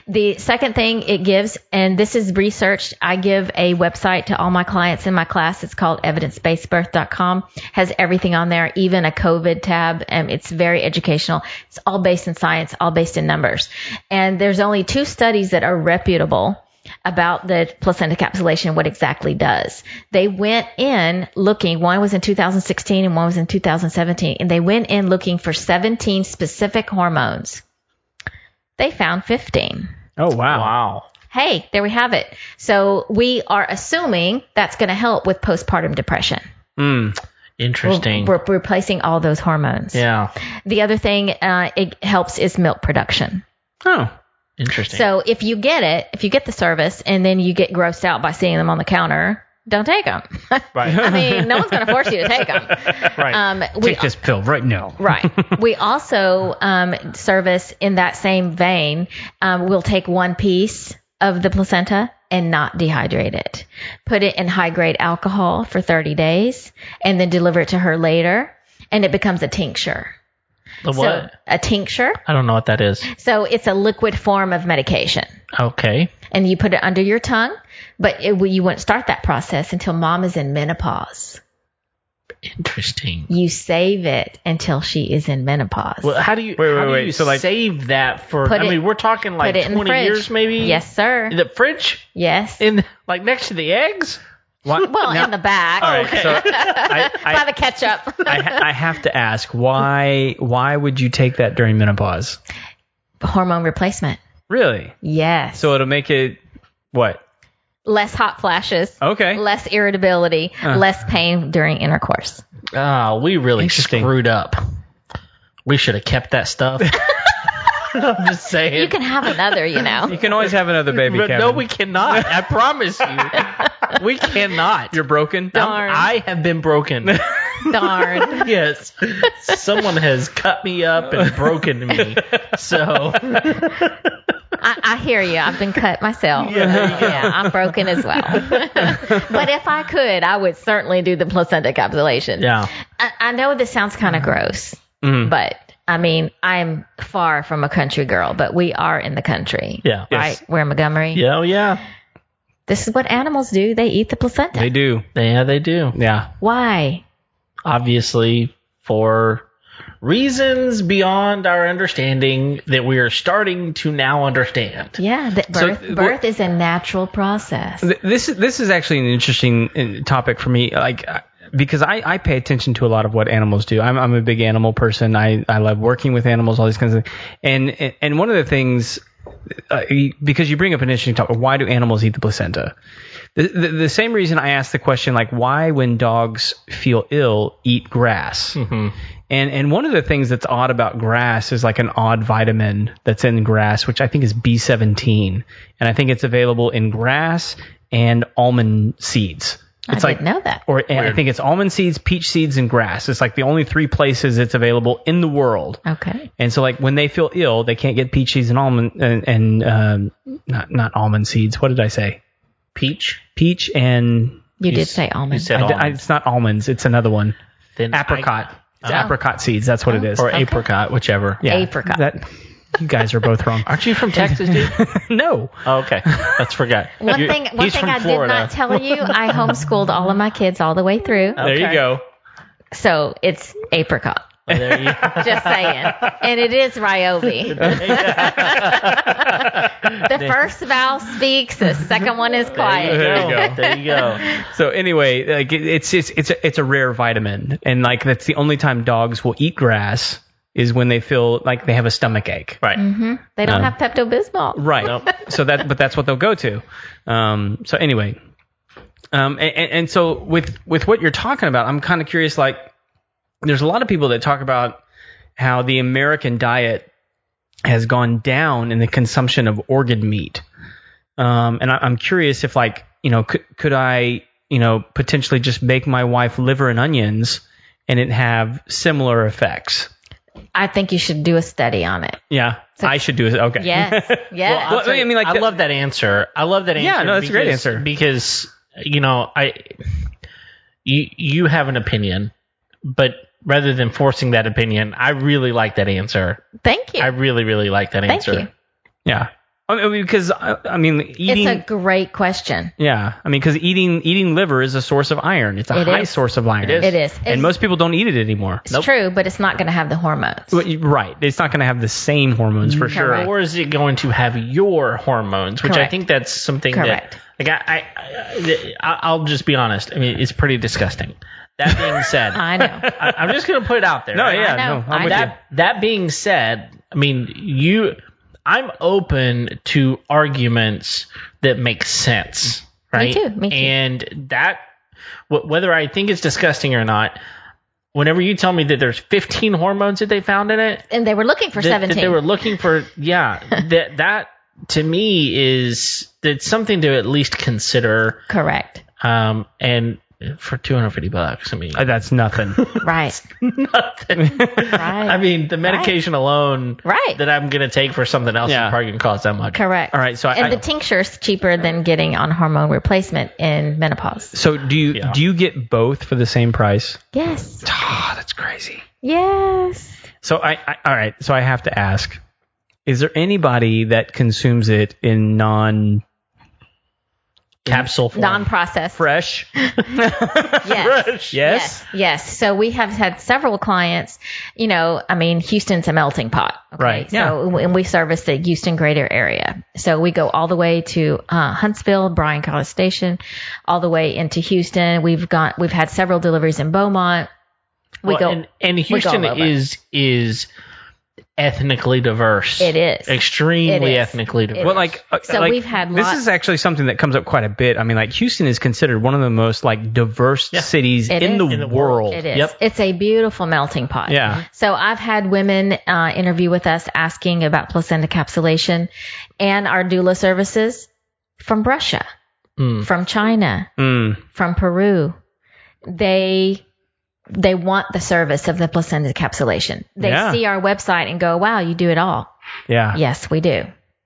The second thing it gives, and this is researched, I give a website to all my clients in my class. It's called evidencebasedbirth.com. Has everything on there, even a COVID tab. It's very educational. It's all based in science, all based in numbers. And there's only 2 studies that are reputable about the placenta encapsulation, what exactly does. They went in looking, one was in 2016 and one was in 2017, and they went in looking for 17 specific hormones. They found 15. Oh, wow. Wow. Hey, there we have it. So we are assuming that's going to help with postpartum depression. Interesting. We're replacing all those hormones. Yeah. The other thing it helps is milk production. Oh. Interesting. So if you get the service and then you get grossed out by seeing them on the counter, don't take them. Right. I mean, no one's going to force you to take them. Right. Take this pill right now. Right. We also service in that same vein. We'll take one piece of the placenta and not dehydrate it. Put it in high-grade alcohol for 30 days and then deliver it to her later, and it becomes a tincture. The what? So, a tincture. I don't know what that is. So it's a liquid form of medication. Okay. And you put it under your tongue, but you wouldn't start that process until mom is in menopause. Interesting. You save it until she is in menopause. Well, how do you Wait. So, like, save that for? Put I it- mean, we're talking like put it in the 20 fridge. years, maybe. Yes, sir. In the fridge, Yes. in like next to the eggs. What? Well, Now- in the back. All right, so By the ketchup. I have to ask, why would you take that during menopause? Hormone replacement. Really? Yes. So it'll make it what? Less hot flashes. Okay. Less irritability. Less pain during intercourse. Oh, we really Interesting. screwed up. We should have kept that stuff. I'm just saying. You can have another, You can always have another baby, But Kevin. no, we cannot. I promise you. We cannot. You're broken? Darn. I have been broken. Darn. Yes. Someone has cut me up and broken me. So I hear you. I've been cut myself. Yeah, I'm broken as well. But if I could, I would certainly do the placenta encapsulation. yeah. I know this sounds kind of gross, but I mean, I'm far from a country girl, but we are in the country. Yeah. Right? Yes. We're in Montgomery. Yeah, oh, yeah. This is what animals do. They eat the placenta. They do. Yeah, they do. Yeah. Why? Obviously, for reasons beyond our understanding that we are starting to now understand. Yeah, birth is a natural process. This is actually an interesting topic for me, because I pay attention to a lot of what animals do. I'm a big animal person. I love working with animals, all these kinds of things. And one of the things, because you bring up an interesting topic, why do animals eat the placenta? The same reason I asked the question, like, why when dogs feel ill eat grass? Mm-hmm. And one of the things that's odd about grass is like an odd vitamin that's in grass, which I think is B17. And I think it's available in grass and almond seeds. It's I didn't know that. I think it's almond seeds, peach seeds, and grass. It's like the only 3 places it's available in the world. Okay. And so, like, when they feel ill, they can't get peach seeds and almond not almond seeds. What did I say? Peach and You did say almond. You said almonds. it's not almonds. It's another one. Then Apricot. It's apricot seeds. That's what it is. Or apricot, whichever. Yeah, apricot. You guys are both wrong. Aren't you from Texas, dude? No. Oh, okay. That's forgot. One thing He's from I Florida. did not tell you, I homeschooled all of my kids all the way through. There you go. So it's apricot. Oh, there you Just saying. And it is Ryobi. The first vowel speaks, the second one is quiet. There you go. There you go. So anyway, like it's a rare vitamin, and like that's the only time dogs will eat grass is when they feel like they have a stomach ache. Right. They don't have Pepto-Bismol. Right. Nope. But that's what they'll go to. So anyway, and so with what you're talking about, I'm kind of curious. Like, there's a lot of people that talk about how the American diet has gone down in the consumption of organ meat. And I'm curious if, like, could I potentially just make my wife liver and onions and it have similar effects? I think you should do a study on it. Yeah, I should do it. Okay. Yes. Yeah. Well, I love that answer. Yeah, no, that's a great answer. Because, you have an opinion, but rather than forcing that opinion, I really like that answer. Thank you. I really, really like that answer. Thank you. Yeah. Because eating. It's a great question. Yeah, because eating liver is a source of iron. It's a high source of iron. It is. And most people don't eat it anymore. It's true, but it's not going to have the hormones. Right. It's not going to have the same hormones for sure. Correct. Or is it going to have your hormones? Which Correct. I think that's something Correct. that I'll just be honest. It's pretty disgusting. That being said, I know. I'm just going to put it out there. No, right? yeah, I know. no, I'm with you. That being said, I'm open to arguments that make sense, right? Me too. And that, whether I think it's disgusting or not, whenever you tell me that there's 15 hormones that they found in it, And they were looking for 17. that they were looking for, that to me that's something to at least consider. Correct. And for $250, That's nothing. Right. nothing. Right. The medication alone Right. that I'm going to take for something else is probably going to cost that much. Correct. All right, so the tincture's cheaper than getting on hormone replacement in menopause. So do you get both for the same price? Yes. Oh, that's crazy. Yes. So all right. So I have to ask: is there anybody that consumes it in Capsule form. Non-processed. fresh? Yes. Yes. Yes. So we have had several clients, Houston's a melting pot. Okay? Right. So, and we service the Houston greater area. So we go all the way to Huntsville, Bryan College Station, all the way into Houston. We've had several deliveries in Beaumont. And Houston is ethnically diverse. It is. Extremely ethnically diverse. Well, we've had this is actually something that comes up quite a bit. Houston is considered one of the most diverse cities in the world. It is. Yep. It's a beautiful melting pot. Yeah. So I've had women interview with us asking about placenta encapsulation and our doula services from Russia, from China, from Peru. They want the service of the placenta encapsulation. They see our website and go, wow, you do it all. Yeah. Yes, we do.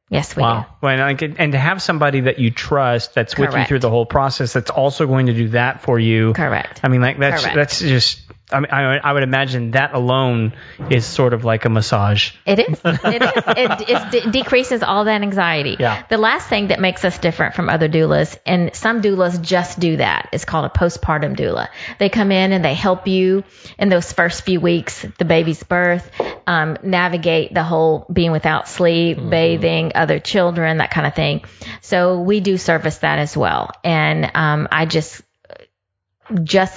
Yes, we do. Well, and to have somebody that you trust that's with you through the whole process that's also going to do that for you. Correct. That's just, I would imagine that alone is sort of like a massage. It is. It decreases all that anxiety. Yeah. The last thing that makes us different from other doulas, and some doulas just do that, is called a postpartum doula. They come in and they help you in those first few weeks, the baby's birth, navigate the whole being without sleep, bathing, other children, that kind of thing. So we do service that as well. And I just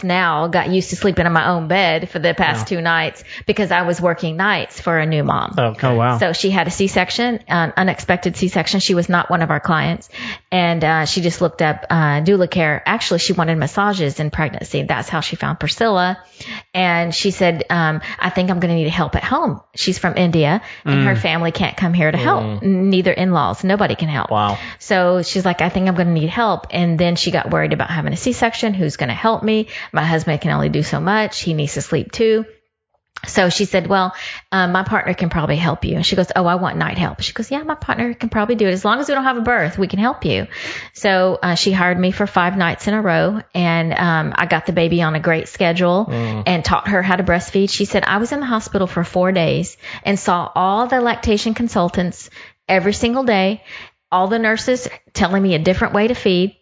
now got used to sleeping in my own bed for the past 2 nights because I was working nights for a new mom. Okay. Oh, wow. So she had a C-section, an unexpected C-section. She was not one of our clients. And she just looked up doula care. Actually, she wanted massages in pregnancy. That's how she found Priscilla. And she said, I think I'm going to need help at home. She's from India and her family can't come here to help. Neither in-laws. Nobody can help. Wow. So she's like, I think I'm going to need help. And then she got worried about having a C-section. Who's going to help me? My husband can only do so much. He needs to sleep too. So she said, well, my partner can probably help you. And she goes, oh, I want night help. She goes, yeah, my partner can probably do it. As long as we don't have a birth, we can help you. So she hired me for 5 nights in a row. And I got the baby on a great schedule and taught her how to breastfeed. She said, I was in the hospital for 4 days and saw all the lactation consultants every single day, all the nurses telling me a different way to feed.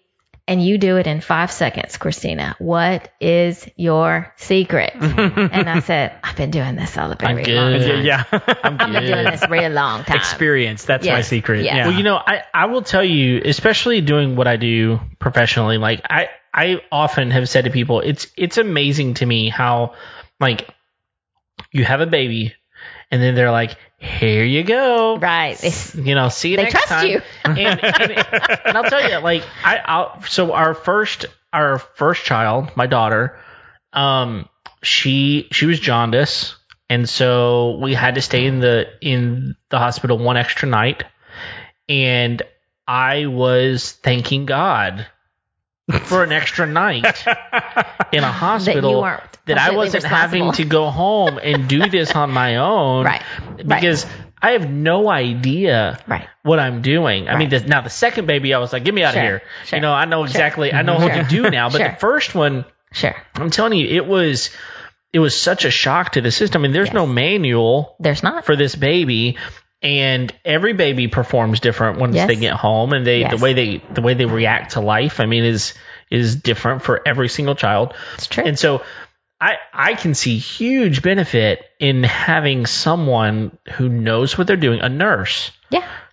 And you do it in 5 seconds, Kristina. What is your secret? And I said, I've been doing this all a very long time. Yeah. I've been doing this a real long time. Experience. That's my secret. Yes. Yeah. Well, I will tell you, especially doing what I do professionally, like I often have said to people, it's amazing to me how, like, you have a baby and then they're like, here you go. Right. See you next time. They trust you. and I'll tell you, like, so our first child, my daughter, she was jaundice, and so we had to stay in the hospital 1 extra night, and I was thanking God for an extra night in a hospital that I wasn't having to go home and do this on my own. Right. Because I have no idea what I'm doing. I mean, now the second baby, I was like, get me out of here. Sure. You know, I know exactly, I know what to do now. But the first one, I'm telling you, it was such a shock to the system. I mean, there's no manual for this baby. And every baby performs different once they get home, and the way they react to life, I mean, is different for every single child. It's true. And so I can see huge benefit in having someone who knows what they're doing, a nurse,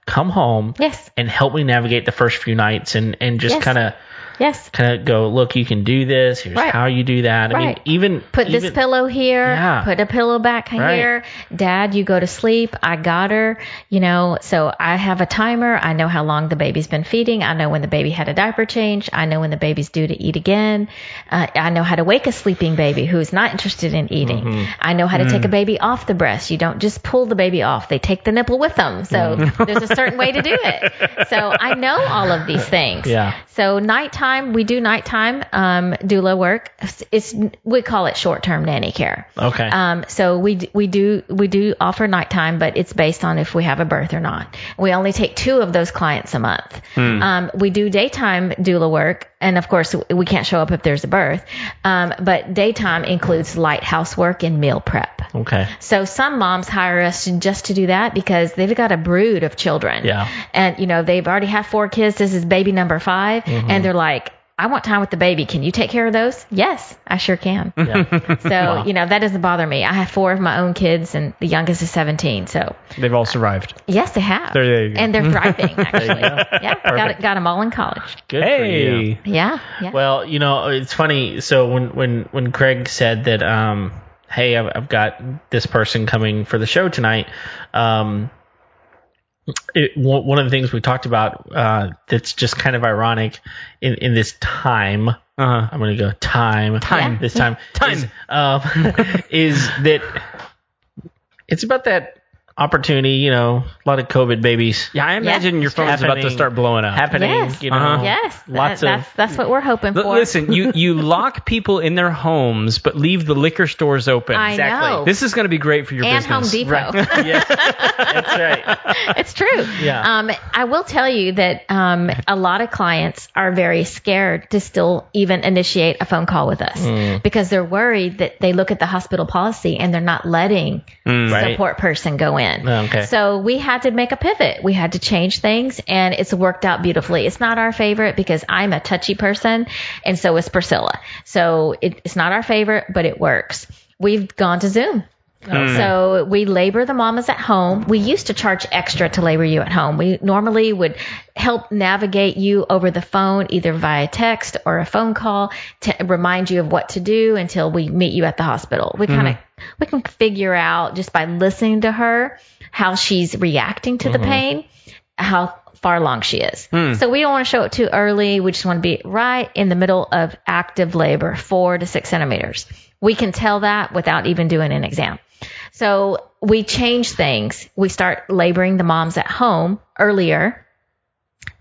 come home and help me navigate the first few nights and just kind of go, look, you can do this. Here's how you do that. I mean, even this pillow here, put a pillow back here. Dad, you go to sleep. I got her, you know, so I have a timer. I know how long the baby's been feeding. I know when the baby had a diaper change. I know when the baby's due to eat again. I know how to wake a sleeping baby who's not interested in eating. I know how to take a baby off the breast. You don't just pull the baby off. They take the nipple with them. So there's a certain way to do it. So I know all of these things. So nighttime, we do nighttime doula work. We call it short-term nanny care. Okay. So we do offer nighttime, but it's based on if we have a birth or not. We only take 2 of those clients a month. We do daytime doula work, and of course we can't show up if there's a birth. But daytime includes light housework and meal prep. Okay. So some moms hire us just to do that because they've got a brood of children. Yeah. And, you know, they've already had 4 kids. This is baby number 5. And they're like, I want time with the baby. Can you take care of those? Yes, I sure can. So, you know, that doesn't bother me. I have 4 of my own kids, and the youngest is 17. So they've all survived. Yes, they have. There you go. And they're thriving, actually. Got them all in college. Good for you. Yeah. Well, you know, it's funny. So when Craig said that, hey, I've got this person coming for the show tonight, one of the things we talked about that's just kind of ironic in this time. I'm going to go time. This time. Is that it's about that opportunity, you know, a lot of COVID babies. Yeah, I imagine your phone's about to start blowing up. You know. That's what we're hoping for. Listen, you lock people in their homes, but leave the liquor stores open. I know. This is going to be great for your and business. And Home Depot. Right. Yeah, that's right. It's true. Yeah. I will tell you that a lot of clients are very scared to still even initiate a phone call with us because they're worried that they look at the hospital policy and they're not letting support person go in. Okay. So we had to make a pivot. We had to change things, and it's worked out beautifully. It's not our favorite because I'm a touchy person, and so is Priscilla. So it's not our favorite, but it works. We've gone to Zoom. So we labor the mamas at home. We used to charge extra to labor you at home. We normally would help navigate you over the phone, either via text or a phone call, to remind you of what to do until we meet you at the hospital. We can figure out just by listening to her how she's reacting to the pain, how far along she is. So we don't want to show it too early. We just want to be right in the middle of active labor, 4 to 6 centimeters. We can tell that without even doing an exam. So we change things. We start laboring the moms at home earlier.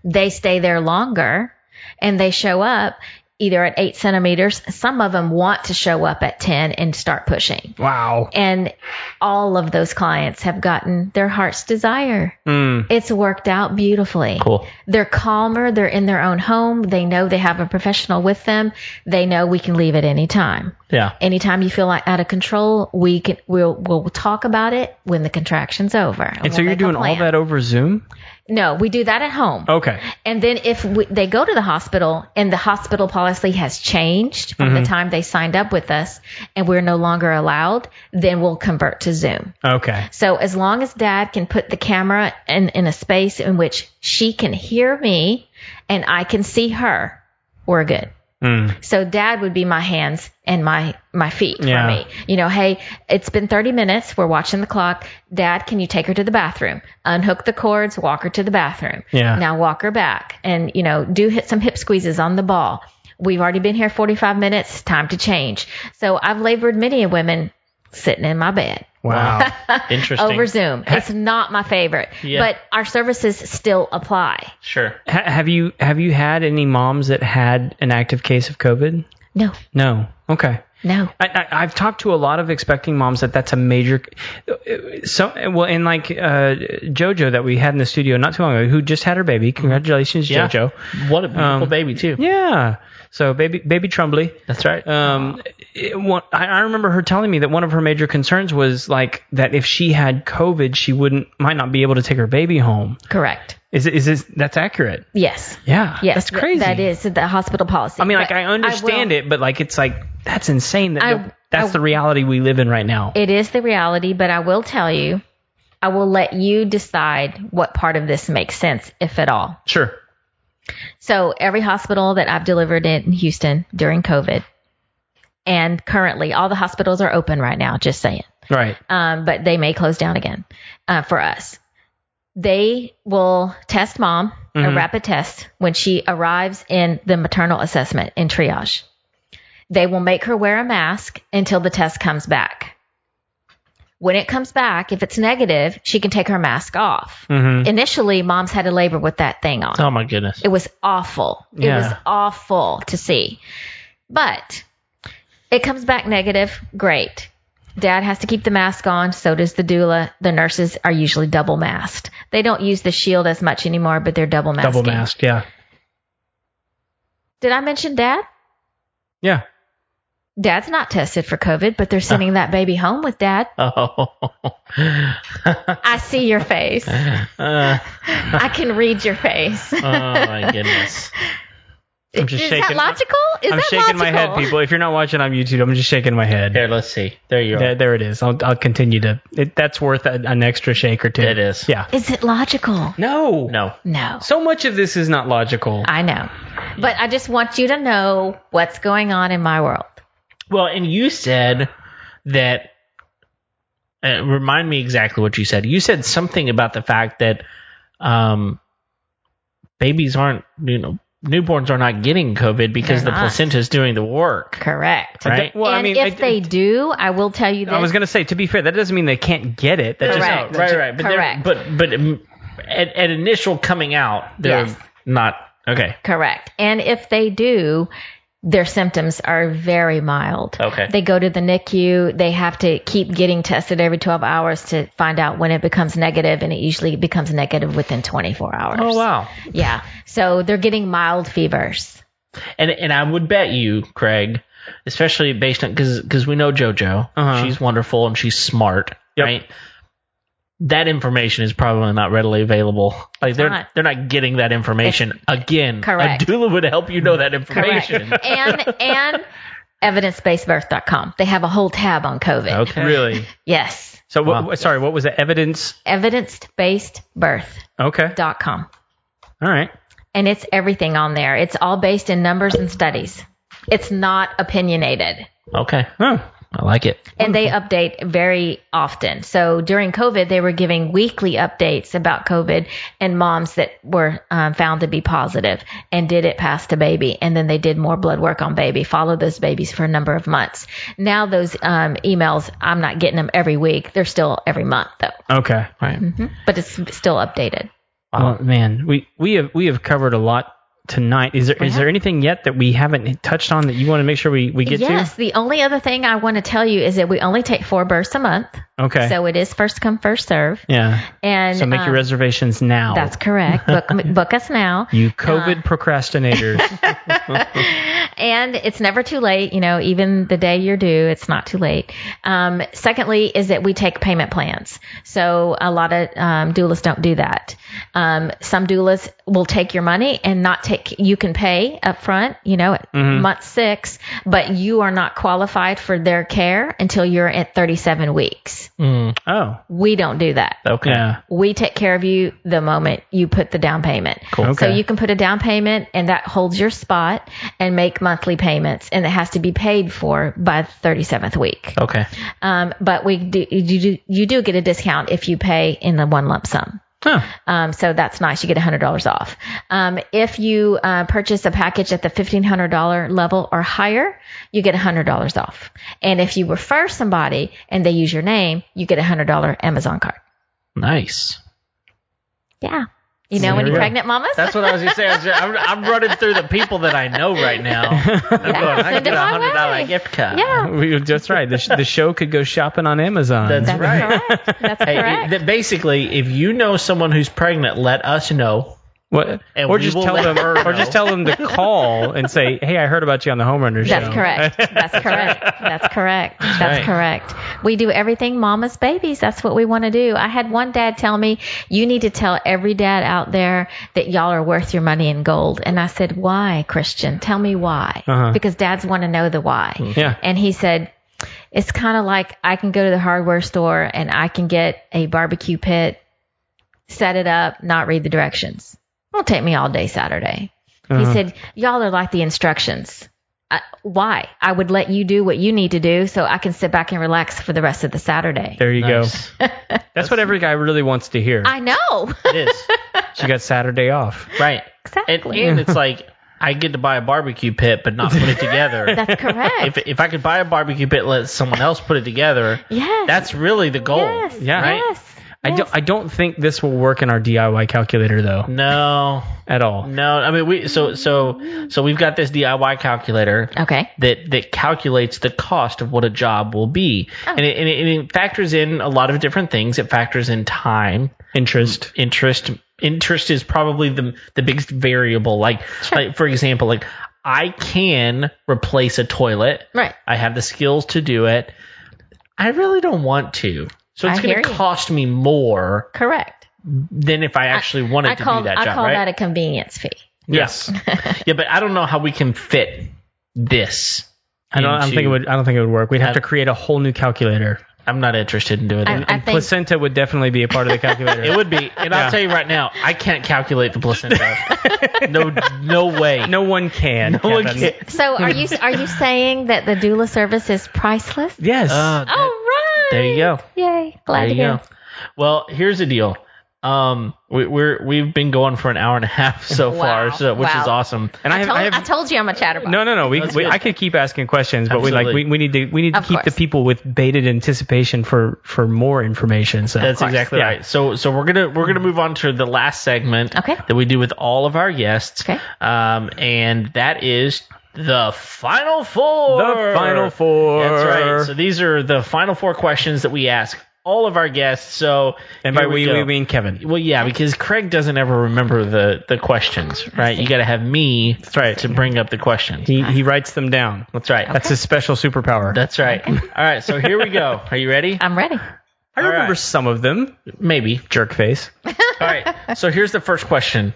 They stay there longer, and they show up either at 8 centimeters. Some of them want to show up at 10 and start pushing. Wow. And all of those clients have gotten their heart's desire. It's worked out beautifully. Cool. They're calmer. They're in their own home. They know they have a professional with them. They know we can leave at any time. Yeah. Anytime you feel like out of control, we'll talk about it when the contraction's over. And so you're doing all that over Zoom? No, we do that at home. Okay. And then if they go to the hospital and the hospital policy has changed from the time they signed up with us and we're no longer allowed, then we'll convert to Zoom. Okay. So as long as Dad can put the camera in a space in which she can hear me and I can see her, we're good. So Dad would be my hands and my feet for me. You know, hey, it's been 30 minutes. We're watching the clock. Dad, can you take her to the bathroom? Unhook the cords, walk her to the bathroom. Now walk her back and, you know, hit some hip squeezes on the ball. We've already been here 45 minutes. Time to change. So I've labored many women sitting in my bed. Wow. Interesting. over Zoom. It's not my favorite, but our services still apply. Sure. Have you had any moms that had an active case of COVID? No. Okay. No. I've talked to a lot of expecting moms that's a major. And like JoJo that we had in the studio not too long ago, who just had her baby. Congratulations, JoJo. What a beautiful baby too. Yeah. So baby Trumbly. That's right. I remember her telling me that one of her major concerns was like that if she had COVID, she might not be able to take her baby home. Correct. Is that's accurate? Yes. Yeah. Yes. That's crazy. That is the hospital policy. I mean, like I understand it, but like it's like that's insane. That's the reality we live in right now. It is the reality, but I will tell you, I will let you decide what part of this makes sense, if at all. Sure. So every hospital that I've delivered in Houston during COVID, and currently all the hospitals are open right now, just saying. Right. But they may close down again for us. They will test mom, a rapid test, when she arrives in the maternal assessment in triage. They will make her wear a mask until the test comes back. When it comes back, if it's negative, she can take her mask off. Initially, moms had to labor with that thing on. Oh, my goodness. It was awful. Yeah. It was awful to see. But it comes back negative. Great. Dad has to keep the mask on. So does the doula. The nurses are usually double masked. They don't use the shield as much anymore, but they're double masked. Double masked, yeah. Did I mention Dad? Yeah. Dad's not tested for COVID, but they're sending that baby home with Dad. Oh. I see your face. I can read your face. Oh, my goodness. I'm just Is shaking. that logical? I'm shaking my head, people. If you're not watching on YouTube, I'm just shaking my head. Here, let's see. There you are. There it is. I'll continue to. That's worth an extra shake or two. It is. Yeah. Is it logical? No. No. So much of this is not logical. I know. But I just want you to know what's going on in my world. Well, and you said that, remind me exactly what you said. You said something about the fact that babies aren't, newborns are not getting COVID because the placenta is doing the work. Correct. Right? Well, and if they do, I will tell you this. I was going to say, to be fair, that doesn't mean they can't get it. That's Correct. Right. But Correct. But at initial coming out, they're not. Okay. Correct. And if they do, their symptoms are very mild. Okay. They go to the NICU. They have to keep getting tested every 12 hours to find out when it becomes negative, and it usually becomes negative within 24 hours. Oh, wow. Yeah. So they're getting mild fevers. And I would bet you, Craig, especially based on, because we know JoJo, she's wonderful and she's smart, right? That information is probably not readily available. Like they're not getting that information again. Correct. A doula would help you know that information. Correct. And evidencebasebirth.com. They have a whole tab on COVID. Okay. Really? Yes. So, what was the evidence? Evidencebasebirth.com. Okay. All right. And it's everything on there. It's all based in numbers and studies. It's not opinionated. Okay. Oh. I like it. And they update very often. So during COVID, they were giving weekly updates about COVID and moms that were found to be positive and did it past a baby. And then they did more blood work on baby, followed those babies for a number of months. Now those emails, I'm not getting them every week. They're still every month though. Okay. Right. But it's still updated. Wow. Well, man, we have covered a lot tonight. Is there anything yet that we haven't touched on that you want to make sure we get to? Yes. The only other thing I want to tell you is that we only take 4 births a month. Okay. So it is first come, first serve. Yeah. And so make your reservations now. That's correct. Book us now. You COVID procrastinators. And it's never too late. Even the day you're due, it's not too late. Secondly is that we take payment plans. So a lot of doulas don't do that. Some doulas will take your money and not take, you can pay up front, at month 6, but you are not qualified for their care until you're at 37 weeks. Oh. We don't do that. Okay. Yeah. We take care of you the moment you put the down payment. Cool. Okay. So you can put a down payment and that holds your spot and make monthly payments, and it has to be paid for by the 37th week. Okay. But you do get a discount if you pay in the one lump sum. So that's nice. You get $100 off. If you purchase a package at the $1,500 level or higher, you get $100 off. And if you refer somebody and they use your name, you get a $100 Amazon card. Nice. Yeah. You know, when you're pregnant mamas? That's what I was going to say. I'm running through the people that I know right now. I'm going, I get a $100 gift card. Yeah. That's right. The show could go shopping on Amazon. That's right. Correct. That's correct. Basically, if you know someone who's pregnant, let us know. What? Or just tell them to call and say, "Hey, I heard about you on the Home Runner show." That's correct. That's correct. That's correct. We do everything mama's babies. That's what we want to do. I had one dad tell me, "You need to tell every dad out there that y'all are worth your money in gold." And I said, "Why, Christian? Tell me why." Because dads want to know the why. Yeah. And he said, "It's kind of like I can go to the hardware store and I can get a barbecue pit, set it up, not read the directions. It'll take me all day Saturday." He said, "Y'all are like the instructions. Why? I would let you do what you need to do so I can sit back and relax for the rest of the Saturday." There you go. That's what every guy really wants to hear. I know. It is. She got Saturday off. Right. Exactly. And it's like, I get to buy a barbecue pit, but not put it together. That's correct. If I could buy a barbecue pit, let someone else put it together. Yes. That's really the goal. Yes. Yeah. Right? Yes. I don't think this will work in our DIY calculator though. No. At all. No. I mean, we've got this DIY calculator. Okay. That calculates the cost of what a job will be, and it factors in a lot of different things. It factors in time, Interest is probably the biggest variable. Like for example, like I can replace a toilet. Right. I have the skills to do it. I really don't want to. So it's going to cost me more. Correct. Than if I actually wanted to do that job, I call right? that a convenience fee. Yes. Yeah, but I don't know how we can fit this. I don't think it would work. We'd have to create a whole new calculator. I'm not interested in doing it. I think placenta would definitely be a part of the calculator. It would be. And I'll tell you right now, I can't calculate the placenta. No way. No one can. No one can. So are you saying that the doula service is priceless? Yes. All right. There you go. Yay. Glad There to you hear. go. Well, here's the deal. We've been going for an hour and a half so far, which is awesome. And I told you I'm a chatterbox. No. I could keep asking questions, but Absolutely. we need to keep the people with bated anticipation for more information. So That's exactly right. So we're gonna move on to the last segment that we do with all of our guests. Okay. And that is the final four. The final four. That's right. So these are the final four questions that we ask all of our guests. So, and by we mean Kevin. Well, yeah, because Craig doesn't ever remember the questions, right? You got to have me to bring up the questions. He writes them down. That's right. That's his special superpower. That's right. All right, so here we go. Are you ready? I'm ready. I remember some of them. Maybe. Jerk face. All right. So here's the first question.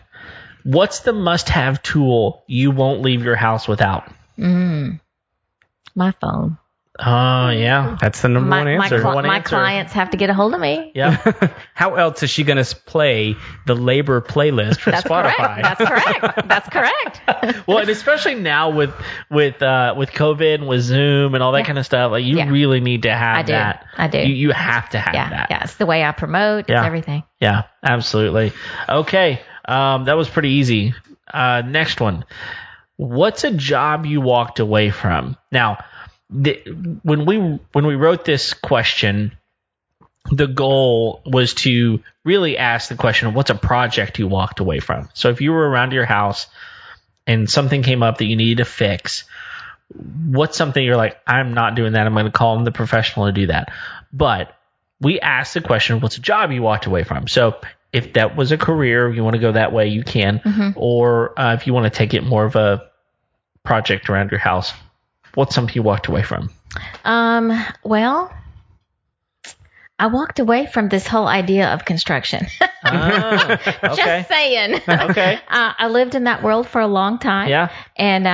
What's the must-have tool you won't leave your house without? My phone. Oh, yeah. That's the number one answer. My clients have to get a hold of me. Yeah. How else is she going to play the labor playlist for Spotify? That's correct. Well, and especially now with COVID and with Zoom and all that kind of stuff, like you really need to have that. I do. You have to have that. Yeah, it's the way I promote. It's everything. Yeah, absolutely. Okay, that was pretty easy. Next one. What's a job you walked away from? Now, when we wrote this question, the goal was to really ask the question, what's a project you walked away from? So if you were around your house and something came up that you needed to fix, what's something you're like, I'm not doing that. I'm going to call in the professional to do that. But we asked the question, what's a job you walked away from? So if that was a career, you want to go that way, you can. Or if you want to take it more of a project around your house, what's something you walked away from? Well, I walked away from this whole idea of construction. Okay. Just saying. Okay. I lived in that world for a long time. Yeah. And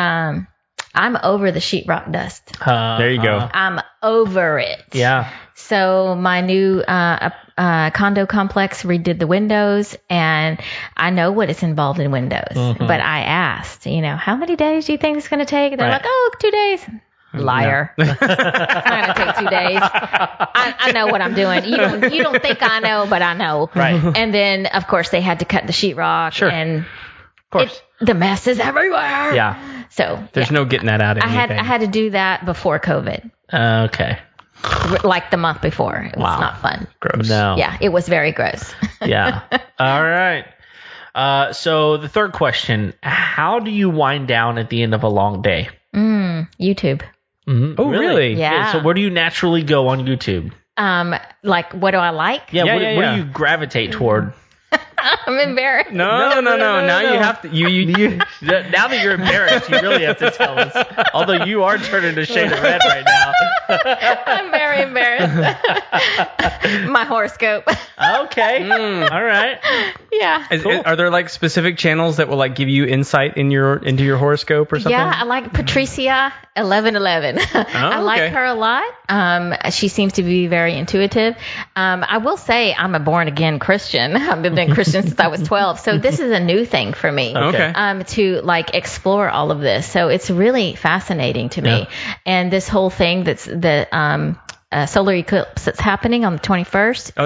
I'm over the sheetrock dust. There you go. I'm over it. Yeah. So my new condo complex redid the windows, and I know what is involved in windows. But I asked, how many days do you think it's going to take? They're like, 2 days. Liar. It's not going to take 2 days. I know what I'm doing. You don't think I know, but I know. Right. And then, of course, they had to cut the sheetrock. Sure. And Of course. the mess is everywhere. Yeah. So There's no getting that out of anything. I had to do that before COVID, Okay. like the month before. It was not fun. Gross. No. Yeah, it was very gross. Yeah. All right. So the third question: how do you wind down at the end of a long day? YouTube. Oh, really? Yeah. So where do you naturally go on YouTube? Like, what do I like? Yeah. Yeah, what, yeah, what yeah. do you gravitate toward? I'm embarrassed. No. Now you have to. You Now that you're embarrassed, you really have to tell us. Although you are turning a shade of red right now. I'm very embarrassed. My horoscope. Okay. All right. Yeah. Are there like specific channels that will like give you insight into your horoscope or something? Yeah, I like Patricia 1111. I like okay. her a lot. She seems to be very intuitive. I will say I'm a born again Christian. I've been a Christian since I was 12, so this is a new thing for me. Okay. To like explore all of this, so it's really fascinating to me. And this whole thing that's the solar eclipse that's happening on the 21st. Oh,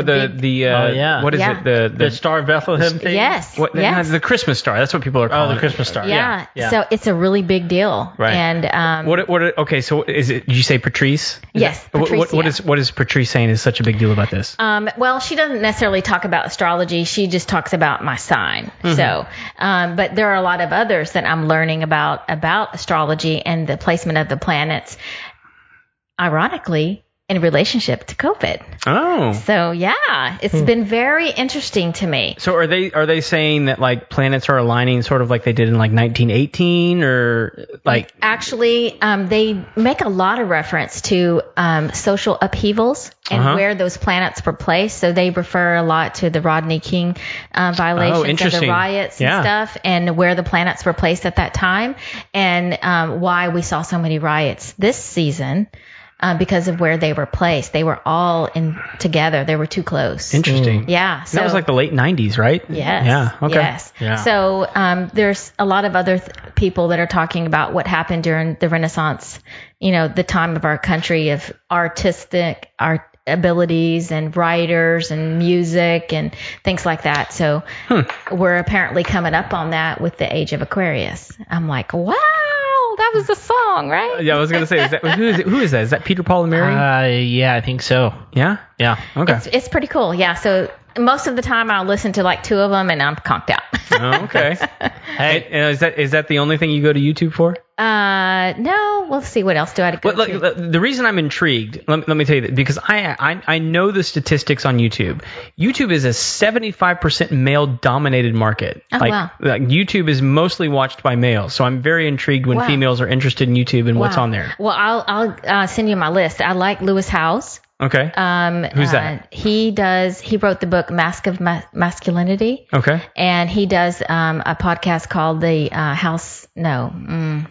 yeah. What is Yeah. it? The Star of Bethlehem thing? Yes. What, yes. The Christmas star. That's what people are calling Oh, the Christmas star. Yeah. Yeah. So it's a really big deal. Right. And Okay, so is it? Did you say Patrice? Yes, Patricia. What is Patrice saying is such a big deal about this? well, she doesn't necessarily talk about astrology. She just talks about my sign. So, but there are a lot of others that I'm learning about astrology and the placement of the planets, ironically, in relationship to COVID. Oh. So yeah, it's been very interesting to me. So are they saying that like planets are aligning sort of like they did in like 1918 or like Actually, they make a lot of reference to social upheavals and where those planets were placed. So they refer a lot to the Rodney King violations and the riots and stuff, and where the planets were placed at that time, and why we saw so many riots this season. Because of where they were placed. They were all in together. They were too close. Interesting. Yeah. So that was like the late 90s, right? Yes. Yeah. Okay. Yes. Yeah. So there's a lot of other people that are talking about what happened during the Renaissance, the time of our country of artistic abilities and writers and music and things like that. So we're apparently coming up on that with the age of Aquarius. I'm like, wow. That was the song, right? Yeah, I was gonna say, who is that? Is that Peter, Paul, and Mary? Yeah, I think so. Yeah. Yeah. Okay. It's pretty cool. Yeah. So most of the time I'll listen to like two of them and I'm conked out. Oh, okay. Hey, is that the only thing you go to YouTube for? No. We'll see. What else do I go to? Look, the reason I'm intrigued, let me tell you that, because I know the statistics on YouTube. YouTube is a 75% male-dominated market. Oh, wow. Like YouTube is mostly watched by males, so I'm very intrigued when females are interested in YouTube and what's on there. Well, I'll send you my list. I like Lewis Howes. Okay. Who's that? He wrote the book Mask of Masculinity. Okay. And he does a podcast called the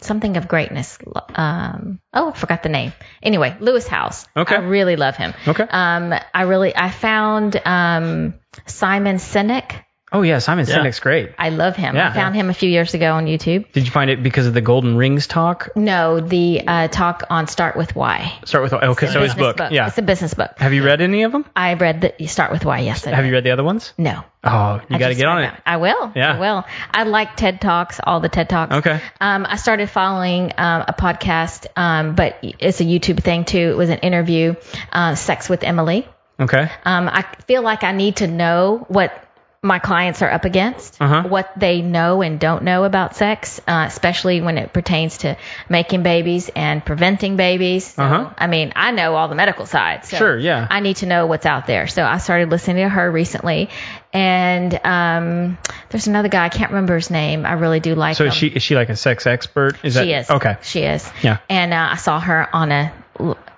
something of Greatness. I forgot the name. Anyway, Lewis Howes. Okay. I really love him. Okay. I found Simon Sinek. Oh yeah, Simon Sinek's great. I love him. Yeah. I found him a few years ago on YouTube. Did you find it because of the Golden Rings talk? No, the talk on Start With Why. Start with okay, so his book. Yeah. It's a business book. Have you read any of them? I read the Start With Why. Yes, I Have did. you read the other ones? No. Oh, you got to get on it. I will. Yeah. I will. I like TED Talks, all the TED Talks. Okay. I started following a podcast, but it's a YouTube thing too. It was an interview, Sex with Emily. Okay. I feel like I need to know what my clients are up against, what they know and don't know about sex, especially when it pertains to making babies and preventing babies. So, I mean, I know all the medical side. So sure, yeah. I need to know what's out there. So I started listening to her recently. And there's another guy, I can't remember his name. I really do like him. So is she like a sex expert? She is. Okay. She is. Yeah. And I saw her on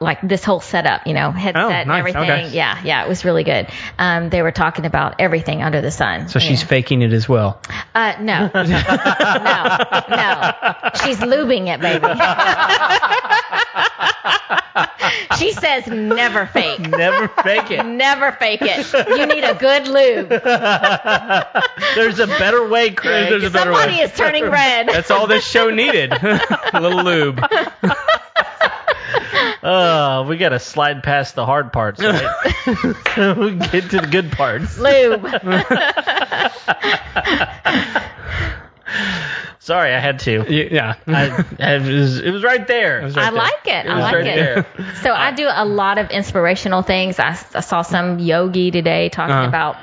like this whole setup, headset and everything. Okay. Yeah, it was really good. They were talking about everything under the sun. So she's faking it as well. No. No. She's lubing it, baby. She says never fake. Never fake it. Never fake it. You need a good lube. There's a better way, Craig. There's a better way. Somebody is turning red. That's all this show needed. A little lube. We got to slide past the hard parts, right? We get to the good parts. Lube. Sorry, I had to. Yeah. It was right there. I like it. I like it. So I do a lot of inspirational things. I saw some yogi today talking about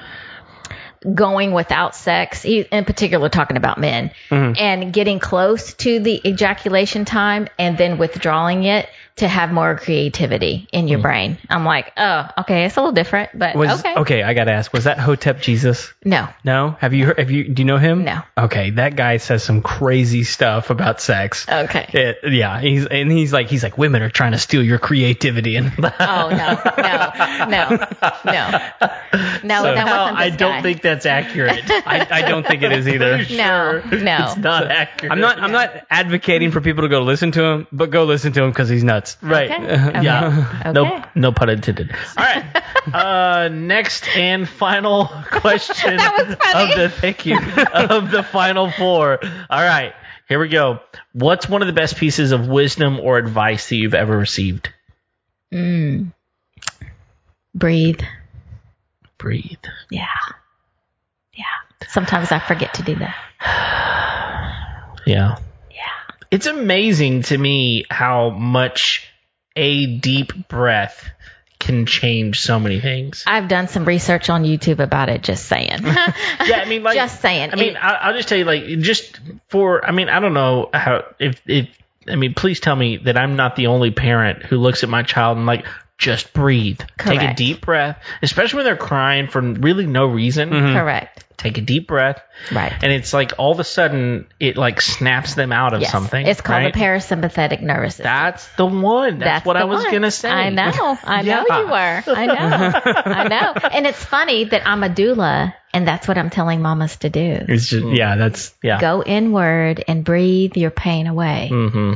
going without sex, in particular talking about men, and getting close to the ejaculation time and then withdrawing it to have more creativity in your brain. I'm like, oh, okay, it's a little different, but okay. Okay, I gotta ask, was that Hotep Jesus? No. No? Do you know him? No. Okay, that guy says some crazy stuff about sex. Okay. He's like, women are trying to steal your creativity. And Oh, no. I don't think that's accurate. I don't think it is either. No. It's not accurate. I'm not advocating for people to go listen to him, but go listen to him because he's nuts. Right. Okay. Yeah. Okay. No pun intended. All right. Next and final question That was funny. of the final four. All right. Here we go. What's one of the best pieces of wisdom or advice that you've ever received? Breathe. Yeah. Sometimes I forget to do that. Yeah. It's amazing to me how much a deep breath can change so many things. I've done some research on YouTube about it, just saying. Yeah, I mean, like, just saying. I mean, I'll just tell you, like, I don't know how, please tell me that I'm not the only parent who looks at my child and, like, just breathe. Correct. Take a deep breath, especially when they're crying for really no reason. Correct. Take a deep breath. Right. And it's like all of a sudden it like snaps them out of something. It's called right? the parasympathetic nervous system. That's the one. That's what I was going to say. I know. I know you were. I know. And it's funny that I'm a doula and that's what I'm telling mamas to do. It's just, Go inward and breathe your pain away. Mm-hmm.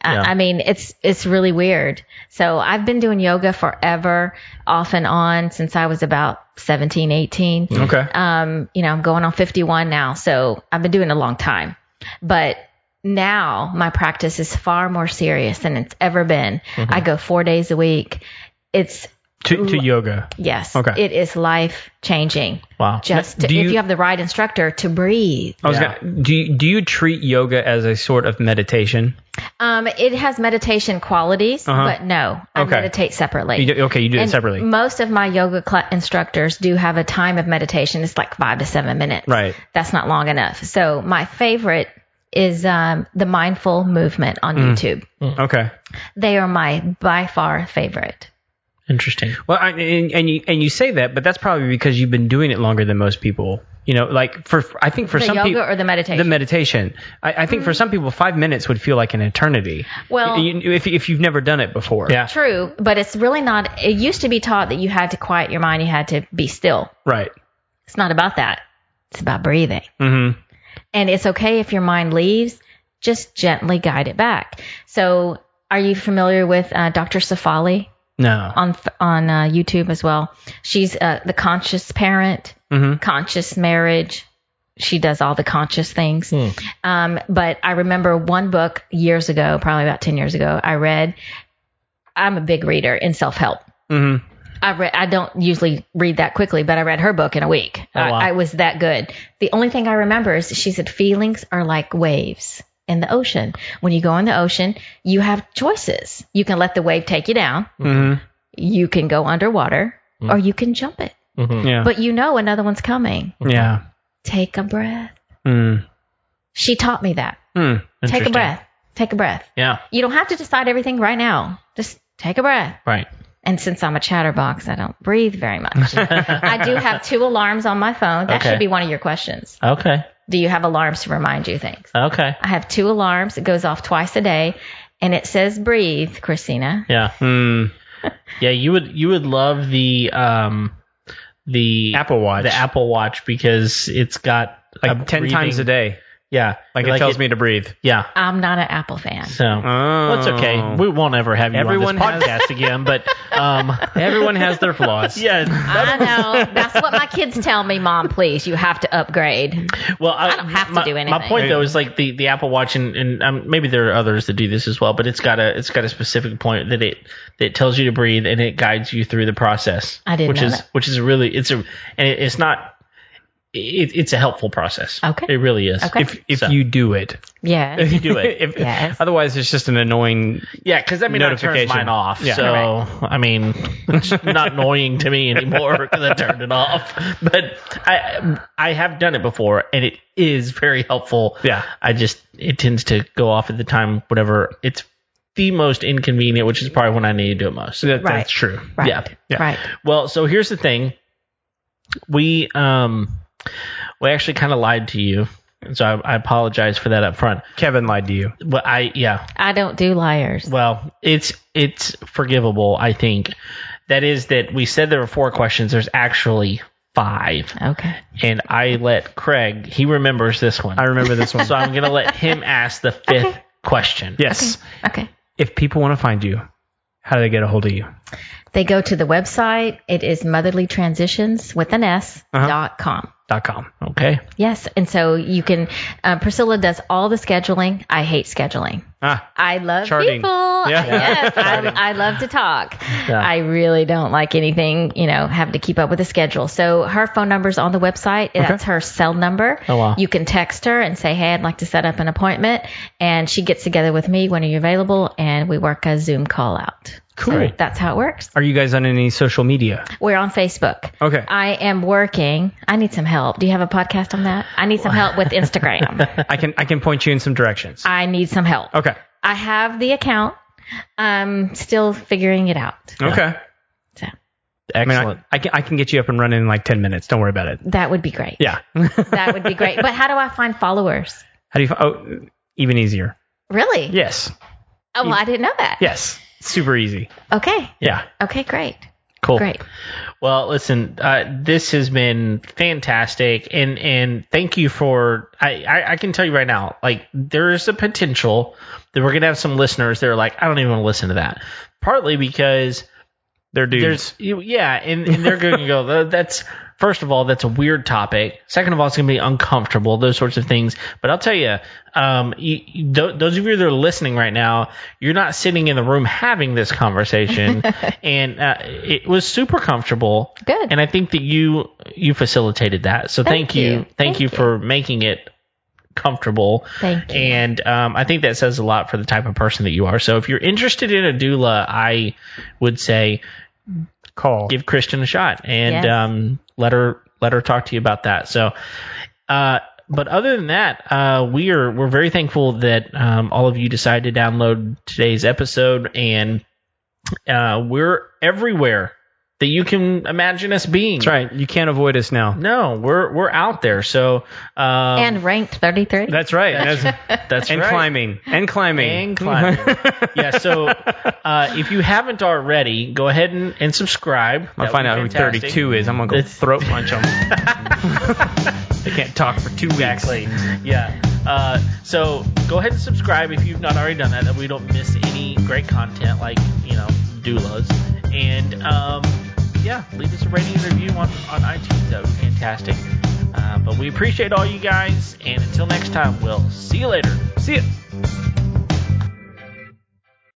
Yeah. I mean, it's really weird. So I've been doing yoga forever, off and on, since I was about 17, 18. Okay. I'm going on 51 now. So I've been doing it a long time. But now my practice is far more serious than it's ever been. Mm-hmm. I go 4 days a week. It's to yoga. Yes. Okay. It is life changing. Wow. Just if you have the right instructor to breathe. Do you treat yoga as a sort of meditation? It has meditation qualities, but no, I meditate separately. You do it separately. Most of my yoga instructors do have a time of meditation. It's like 5 to 7 minutes. Right. That's not long enough. So my favorite is the mindful movement on YouTube. Okay. They are my by far favorite. Interesting. Well, and you say that, but that's probably because you've been doing it longer than most people. I think for the some people, yoga or the meditation. The meditation. I think for some people, 5 minutes would feel like an eternity. Well, if you've never done it before. Yeah. True, but it's really not. It used to be taught that you had to quiet your mind. You had to be still. Right. It's not about that. It's about breathing. Mm-hmm. And it's okay if your mind leaves. Just gently guide it back. So, are you familiar with Dr. Safali? No. On YouTube as well. She's the conscious parent, conscious marriage. She does all the conscious things. But I remember one book years ago, probably about 10 years ago, I read. I'm a big reader in self-help. Mm-hmm. I don't usually read that quickly, but I read her book in a week. Oh, wow. I was that good. The only thing I remember is she said feelings are like waves in the ocean. When you go in the ocean, you have choices. You can let the wave take you down. Mm-hmm. You can go underwater or you can jump it. Mm-hmm. Yeah. But another one's coming. Yeah. Take a breath. Mm. She taught me that. Take a breath. Take a breath. Yeah. You don't have to decide everything right now. Just take a breath. Right. And since I'm a chatterbox, I don't breathe very much. I do have 2 alarms on my phone. That should be one of your questions. Okay. Do you have alarms to remind you things? Okay. I have 2 alarms. It goes off twice a day. And it says breathe, Kristina. Yeah. Yeah, you would love the Apple Watch. The Apple Watch because it's got like 10 times a day. Yeah. Like it tells me to breathe. Yeah. I'm not an Apple fan. So, well, it's okay. We won't ever have you on this podcast again, but everyone has their flaws. Yeah. I know. That's what my kids tell me, Mom, please, you have to upgrade. Well, I don't have to do anything. My point, though, is like the Apple Watch, and maybe there are others that do this as well, but it's got a specific point that it tells you to breathe and it guides you through the process. I didn't know that. Which is really, it's a helpful process. Okay. It really is. Okay. If you do it. Yeah. If you do it. Yes. Otherwise, it's just an annoying because I turns mine off. Yeah. So, it's not annoying to me anymore because I turned it off. But I have done it before, and it is very helpful. Yeah. It tends to go off at the time, whatever. It's the most inconvenient, which is probably when I need to do it most. That's true. Right. Yeah. Right. Well, so here's the thing. We actually kind of lied to you, so I apologize for that up front. Kevin lied to you. But I don't do liars. Well, it's forgivable, I think. That is that we said there were 4 questions. There's actually 5. Okay. And I let Craig. He remembers this one. I remember this one. So I'm gonna let him ask the 5th question. Yes. Okay. If people want to find you, how do they get a hold of you? They go to the website. It is motherlytransitions.com. .com. Okay. Yes. And so you can, Priscilla does all the scheduling. I hate scheduling. I love charting. people. Yeah. Yes. I love to talk. Yeah. I really don't like anything, having to keep up with the schedule. So her phone number's on the website. That's her cell number. Oh, wow. You can text her and say, hey, I'd like to set up an appointment. And she gets together with me when are you available? And we work a Zoom call out. Cool. So that's how it works. Are you guys on any social media? We're on Facebook. Okay. I am working. I need some help. Do you have a podcast on that? I need some help with Instagram. I can point you in some directions. I need some help. Okay. I have the account. I'm still figuring it out. Okay. So Excellent. I can get you up and running in like 10 minutes. Don't worry about it. that would be great. Yeah. That would be great. But how do I find followers? How do you even easier. Really? Yes. Oh, well, I didn't know that. Yes. Super easy. Okay. Yeah. Okay, great. Cool. Great. Well, listen, this has been fantastic, and thank you for. I can tell you right now, like there is a potential that we're gonna have some listeners that are like, I don't even want to listen to that. Partly because they're dudes. And they're going to go. That's first of all, that's a weird topic. Second of all, it's going to be uncomfortable. Those sorts of things. But I'll tell you, those of you that are listening right now, you're not sitting in the room having this conversation, and it was super comfortable. Good. And I think that you facilitated that. So thank you. Thank you for making it comfortable. Thank you. And I think that says a lot for the type of person that you are. So if you're interested in a doula, I would say give Kristen a shot and let her talk to you about that. So but other than that, we're very thankful that all of you decided to download today's episode, and we're everywhere that you can imagine us being. That's right. You can't avoid us now. No, we're out there. So and ranked 33. That's right. That's and right. climbing. Yeah. So if you haven't already, go ahead and subscribe. I'll find out who 32 is. I'm gonna go throat punch them. They can't talk for 2 weeks. Exactly. Yeah. So go ahead and subscribe if you've not already done that we don't miss any great content like, doulas. And leave us a rating and review on iTunes. That would be fantastic. But we appreciate all you guys. And until next time, we'll see you later. See ya.